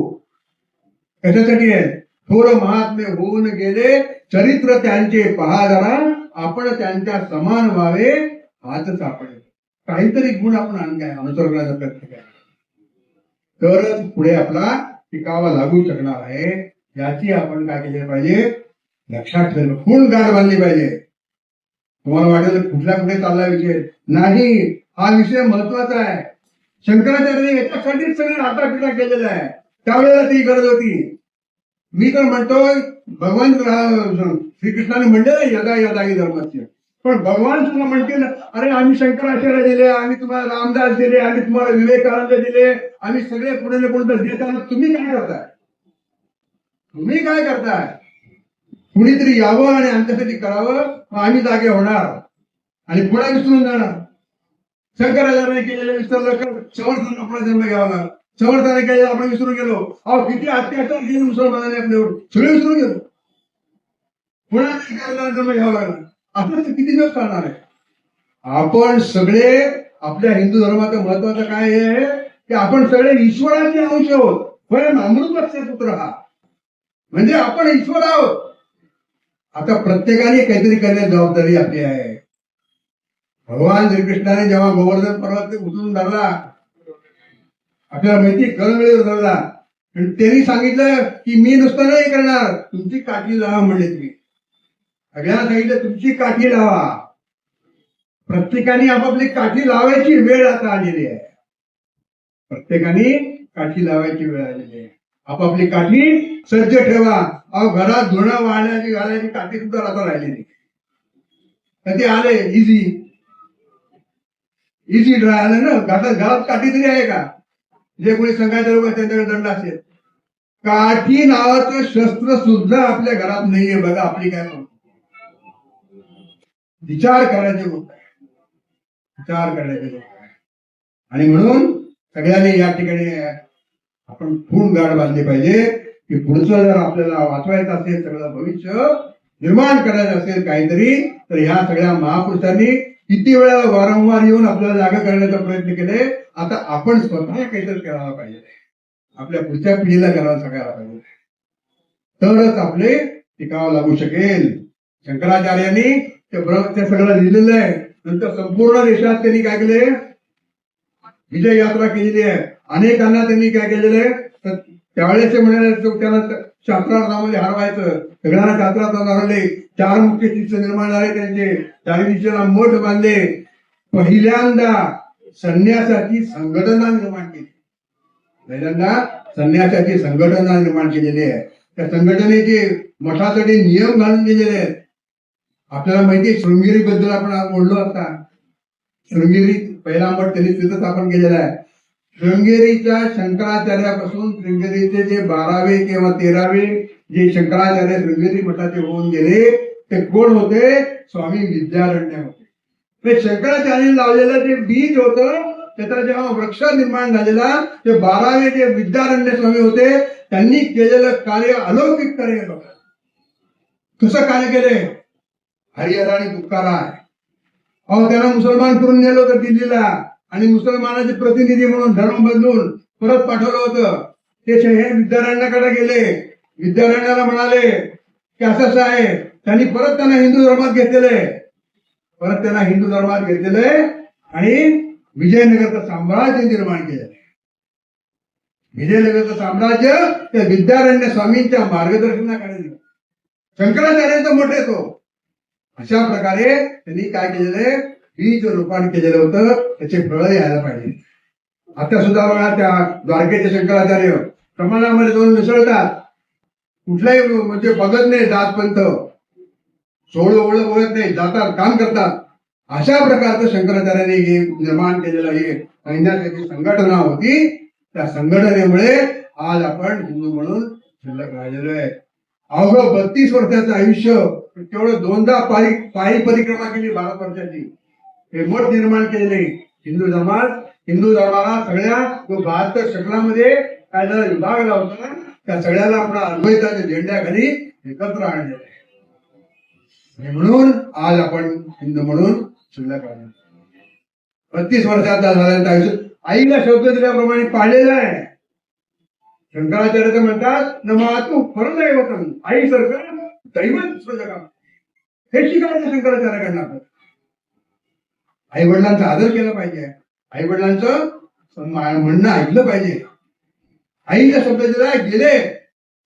कशासाठी आहे? थोर महात्मे होऊन गेले, चरित्र त्यांचे पहा जरा, आपण त्यांच्या समान व्हावे हाच सापडेल. काहीतरी गुण आपण अनुसरण्याचा प्रयत्न केला तरच पुढे आपला टिकावा लागू शकणार आहे. याची आपण काय केले पाहिजे? लक्षात ठेवलं, खूण गाठ बांधली पाहिजे. तुम्हाला वाटेल कुठल्या कुठे चालला विषय नाही, हा विषय महत्वाचा आहे. शंकराचार्यांनी याच्यासाठीच सगळे आटापिटा केलेला आहे. त्यावेळेला ती गरज होती. मी तर म्हणतोय भगवान श्रीकृष्णाने म्हणले यदा यदा ही धर्माची, पण भगवान सुद्धा म्हणतील अरे आम्ही शंकराचार्य दिले, आम्ही तुम्हाला रामदास दिले, आम्ही तुम्हाला विवेकानंद दिले, आम्ही सगळे पुढे पुढे देताना तुम्ही काय करताय? तुम्ही काय करताय? कुणीतरी यावं आणि आमच्यासाठी करावं, मग आम्ही जागे होणार आणि पुढे विसरून जाणार. शंकराचार्याने केलेलं विसरलं तर समर्थांना आपला जन्म घ्यावा लागला. समर्थाने केलेलं आपण विसरून गेलो. अहो किती अत्याचार केले मुसलमानाने आपल्यावर, सगळे विसरून गेलो. पुन्हा जन्म घ्यावा लागला. असं किती दिवस चालणार आहे? आपण सगळे आपल्या हिंदू धर्माचं महत्वाचं काय आहे की आपण सगळे ईश्वराचे अंश आहोत. स्वयं अमृतस्य पुत्र हा, म्हणजे आपण ईश्वर आहोत. आता प्रत्येकाने काहीतरी करण्याची जबाबदारी आपली आहे. भगवान श्रीकृष्णाने जेव्हा गोवर्धन पर्वत उचलून धरला, आपल्याला माहिती कळवेळेवर धरला, आणि त्यांनी सांगितलं की मी नुसतं नाही करणार, तुमची काठी लावा म्हणले. तुम्ही सगळ्यांना सांगितलं तुमची काठी लावा. प्रत्येकाने आपापली काठी लावायची वेळ आता आलेली आहे. प्रत्येकाने काठी लावायची वेळ आलेली आहे. आपापली काठी सज्ज ठेवा. अहो घरात धुणं वाहण्याची घालायची काठी सुद्धा आता राहिलेली. तर ते आले इझी ड्राय आलं ना. घरात काठी तरी आहे का? जे कोणी संघाचे लोक त्यांच्याकडे दंड असेल. काठी नावाचं शस्त्र सुद्धा आपल्या घरात नाहीये. बघा आपली काय विचार करायचे गोष्ट आहे. विचार करायचे गोष्ट आहे. आणि म्हणून सगळ्यांनी या ठिकाणी आपण खूण गाठ बांधली पाहिजे की पुढचं जर आपल्याला वाचवायचं असेल, सगळं भविष्य निर्माण करायचं असेल काहीतरी, तर ह्या सगळ्या महापुरुषांनी किती वेळा वारंवार येऊन आपल्याला जागा करण्याचा प्रयत्न केले. आता आपण स्वतः काहीतरी करायला पाहिजे. आपल्या पुढच्या पिढीला करायला सगळ्याला पाहिजे, तरच आपले टिकावं लागू शकेल. शंकराचार्यांनी ते सगळं लिहिलेलं आहे. नंतर संपूर्ण देशात त्यांनी काय केले? विजय यात्रा केलेली आहे. अनेकांना त्यांनी काय केलेलं आहे? त्यावेळेस म्हणाले त्याला शास्त्रार्थामध्ये हरवायचं, सगळ्यांना शास्त्रार्थ हरवले. 4 मुख्य शिष्य निर्माण झाले त्यांचे. 4 शिष्याला मठ बांधले. पहिल्यांदा संन्यासाची संघटना निर्माण केली. पहिल्यांदा संन्यासाची संघटना निर्माण केलेली आहे. त्या संघटनेचे मठासाठी नियम घालून दिलेले आहेत. आपल्याला माहिती आहे शृंगेरी बद्दल आपण आज बोललो असता. शृंगेरी पहिला मठ त्यांनी तिथं स्थापन केलेला आहे. शृंगेरीच्या शंकराचार्यापासून शृंगेरीचे जे 12वे किंवा 13वे जे शंकराचार्य शृंगेरी मठाचे होऊन गेले, ते कोण होते? स्वामी विद्यारण्य होते. शंकराचार्यांनी लावलेलं जे बीज होतं, त्याचा जेव्हा वृक्ष निर्माण झालेला, ते 12वे जे विद्यारण्य स्वामी होते, त्यांनी केलेलं कार्य अलौकिक कार्य. कसं कार्य केले? हरिहर आणि तुकाराम. अहो त्यांना मुसलमान करून नेलं होतं दिल्लीला, आणि मुसलमानाचे प्रतिनिधी म्हणून धर्म बदलून परत पाठवलं होतं. ते हे विद्यारण्याकडे गेले. विद्यारण्याला म्हणाले की असं आहे. त्यांनी परत त्यांना हिंदू धर्मात घेतलेले. आणि विजयनगरचं साम्राज्य निर्माण केलेलं. विजयनगरचं साम्राज्य त्या विद्यारण्य स्वामींच्या मार्गदर्शनाकडे शंकराचार्यांचा मठ येतो. अशा प्रकारे त्यांनी काय केलेलं? बीज रोपण केलेलं होतं. त्याचे फळं यायला पाहिजे. आता सुद्धा बघा त्या द्वारकेचे शंकराचार्य प्रमाणामध्ये जाऊन मिसळतात. कुठलाही म्हणजे बघत नाही जात पंथ, सोळं ओळख बघत नाही, जातात, काम करतात. अशा प्रकारचं शंकराचार्यांनी निर्माण केलेलं हे सैन्याची संघटना होती. त्या संघटनेमुळे आज आपण हिंदू म्हणून शिल्लक राहिलेलो आहे. अवघं 32 वर्षाचं आयुष्य तेवढं 2दा पायी परिक्रमा केली भारतवर्षाची. हे मठ निर्माण केलेले हिंदू धर्माला सगळ्या 72 शकलामध्ये काय झाला विभागला होता, त्या सगळ्याला आपल्या अद्वैताच्या झेंड्याखाली एकत्र आणलेलं आहे. म्हणून आज आपण हिंदू म्हणून शिल्लक राहिलो. 32 वर्षाचा झाल्यानंतर आयुष्य आईला शब्द दिल्याप्रमाणे पाळलेलं आहे. शंकराचार्य तर म्हणतात न मातू परदैवतम, आई सारखं दैवत जगा. हे शिकायचं शंकराचार्याकडनं. आपण आई वडिलांचा आदर केला पाहिजे. आई वडिलांचं म्हणणं ऐकलं पाहिजे. आईच्या शब्द दिला गेले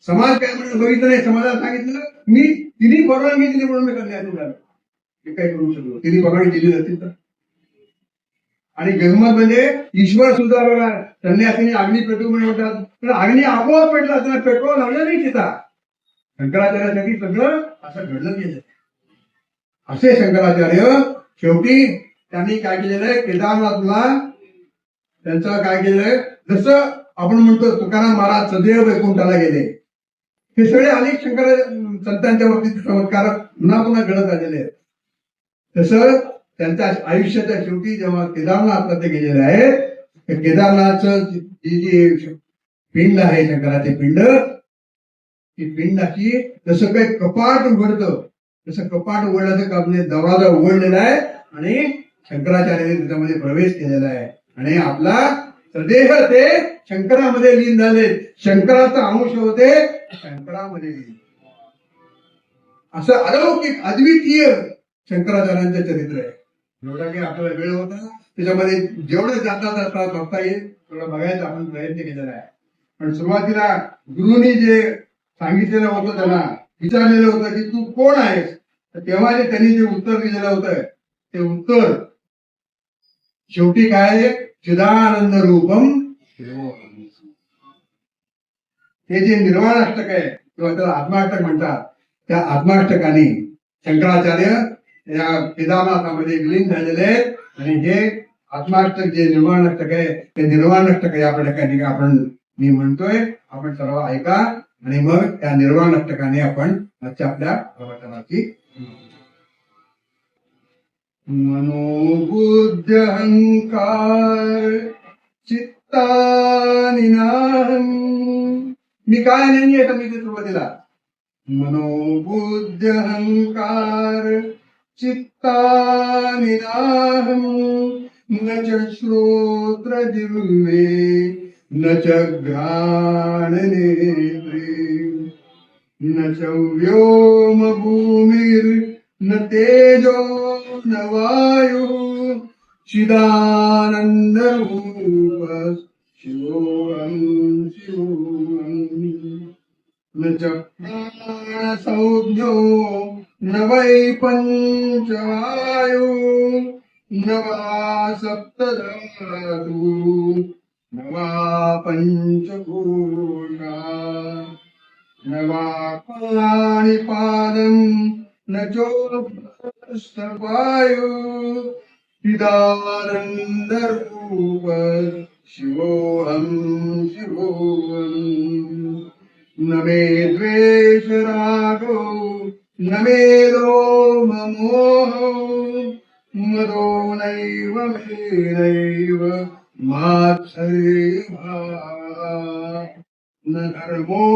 समाज काय म्हणून बघितलं नाही, समाजाला सांगितलं मी तिन्ही परवानगी दिली म्हणून मी कन्या झालो, हे काय करू शकलो, तिन्ही परवानगी दिली नसतील तर. आणि गंमत म्हणजे ईश्वर सुद्धा बघा संन्यासीने अग्नी पेटू म्हणून म्हणतात, पण अग्नी आपोआप पेटला, त्यांना पेट्रोल लावलं नाही तिथं. शंकराचार्यासाठी सगळं असं घडलं गेलं. असे शंकराचार्य शेवटी त्यांनी काय केलेलं आहे, केदारनाथला त्यांचं काय केलेलं, जसं आपण म्हणतो तुकाराम महाराज सदैव वैकुंठाला गेले, हे सगळे अनेक शंकर संतांच्या बाबतीत चमत्कार पुन्हा पुन्हा घडत आलेले आहेत. तसं त्यांच्या आयुष्याच्या शेवटी जेव्हा केदारनाथला ते गेलेले आहेत, केदारनाथचं जी पिंड आहे शंकराचे पिंड, ती पिंडाची जसं काही कपाट उघडतं तसं कपाट उघडल्याचं कापले दरवाजा उघडलेला आहे आणि शंकराचार्याने त्याच्यामध्ये प्रवेश केलेला आहे आणि आपला सदेह ते शंकरामध्ये लीन झाले, शंकराचा अंश होते शंकरामध्ये लीन. असं अलौकिक अद्वितीय शंकराचार्यांचं चरित्र आहे. एवढा काही आपल्याला वेळ होता, त्याच्यामध्ये जेवढं जाता बघता येईल तेवढं बघायचा आपण प्रयत्न केलेला आहे. पण सुरुवातीला गुरुनी जे सांगितलेलं होतं, त्यांना विचारलेलं होतं की तू कोण आहेस, तर तेव्हा जे त्यांनी जे उत्तर दिलेलं होतं ते उत्तर शेवटी काय आहे, चिदानंद रूपम. हे जे निर्वाणाष्टक आहे किंवा त्याला आत्माष्टक म्हणतात, त्या आत्माष्टकाने शंकराचार्य या केदारनाथामध्ये विलीन झालेले आहेत आणि हे आत्माष्टक जे निर्वाणाष्टक आहे ते निर्वाणाष्टक या ठिकाणी आपण मी म्हणतोय, आपण सर्व ऐका आणि मग त्या निर्वाणाष्टकाने आपण आजच्या आपल्या प्रवचनाची मनोबुद्ध अहंकार चित्तानिनाहं. मी काय नाहीये का मी ते सुरुवातीला मनोबुद्ध अहंकार चित्तानिनाहं न च श्रोत्र जिह्वे न च घ्राण नेत्रे न च व्योम भूमिर न तेजो न वायु चिदानंद रूप शिवोहं शिवोहं. न च प्राण संज्ञो न वै पंचवायु न वा सप्तधातु न वा पंचभूता न वा पाणिपादं न चोपस्थवायु चिदानंद रूप शिवोहं शिवोहं. न मे द्वेष रागो न मे लोभ मोहो मदो नैव मेनैव मात्सर्यभावः. न धर्मो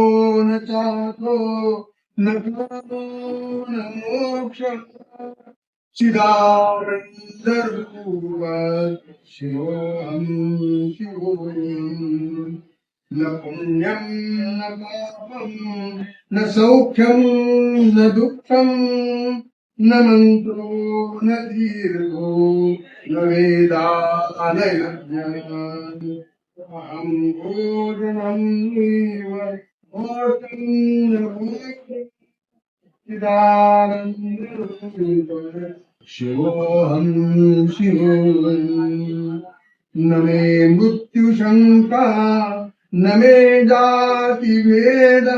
न चार्थो न कामो न मोक्षः चिदानंद रूप शिवोहं शिवोहं. न पुण्यं न पापं न सौख्यं न दुःखं न मंत्रो न दीर्घो न वेदा न यज्ञः अहं भोजनमेव भोजं न भोक्तुं चिदानंद रूप शिवोहं शिवोहं. न मे मृत्युशंका न मे जाति भेद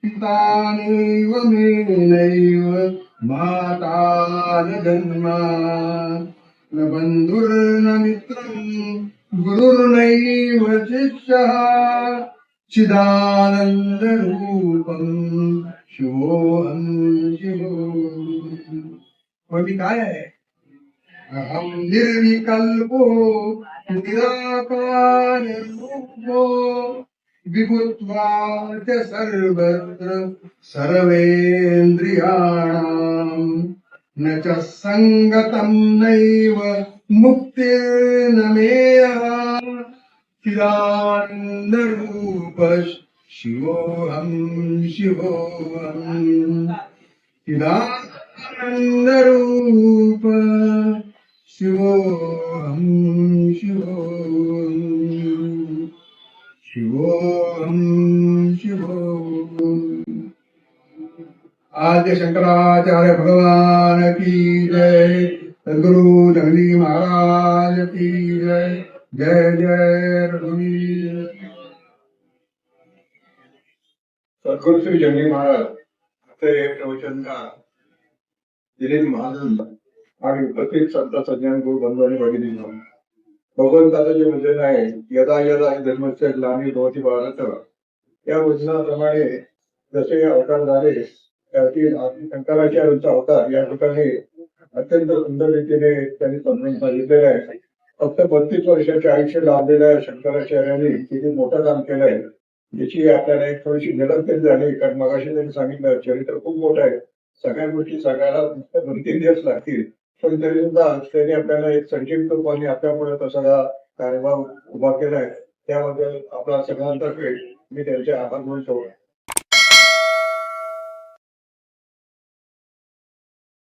पिता नैव मेनैव माता न जन्मा न बन्धुर्न मित्रं गुरुर्नैव शिष्यः चिदानंद रूपं शिवोहं शिवोहं. पण मी काय आहे, अहं निर्विकल्पो निराकार रूपो विभुत्वाच सर्वत्र सर्वेन्द्रियाणां न च संगतं नैव मुक्तिर्न मेयः चिदानंद रूप शिवोहं शिवोहं. चिदानंद रूप शिवोहं शिवोहं शिवोहं शिवोहं. आद्य शंकराचार्य भगवान की जय, सद्गुरु जगदीश महाराज की जय. जय जय रघुवीर. सद्गुरु श्री जंगी महाराज असे प्रवचनकार दिलीप महाजन आणि उपस्थित संत सज्जन गुरु बंधू आणि भगिनींनो, भगवंताचं जे वचन आहे, यदा यदा ही धर्मस्य ग्लानी भवति भारत, या वचनाप्रमाणे जसे अवतार झाले त्यातील शंकराचार्यांचा अवतार या ठिकाणी अत्यंत सुंदर रीतीने त्यांनी समजून सांगितलेलं आहे. फक्त 32 वर्षाचे आयुष्य लाभलेल्या शंकराचार्यांनी किती मोठं काम केलंय याची आपल्याला एक थोडीशी झलक तरी झाली. कारण मगाशी त्यांनी सांगितलं चरित्र खूप मोठं आहे, सगळ्या गोष्टी सगळ्याला 2-3 दिवस लागतील, पण तरी सुद्धा त्यांनी आपल्याला एक संजीव रूपाने आपल्यापुढे तो सगळा कार्यभाग उभा केलाय. त्याबद्दल आपला सगळ्यांतर्फे मी त्यांचे आभार मानतो.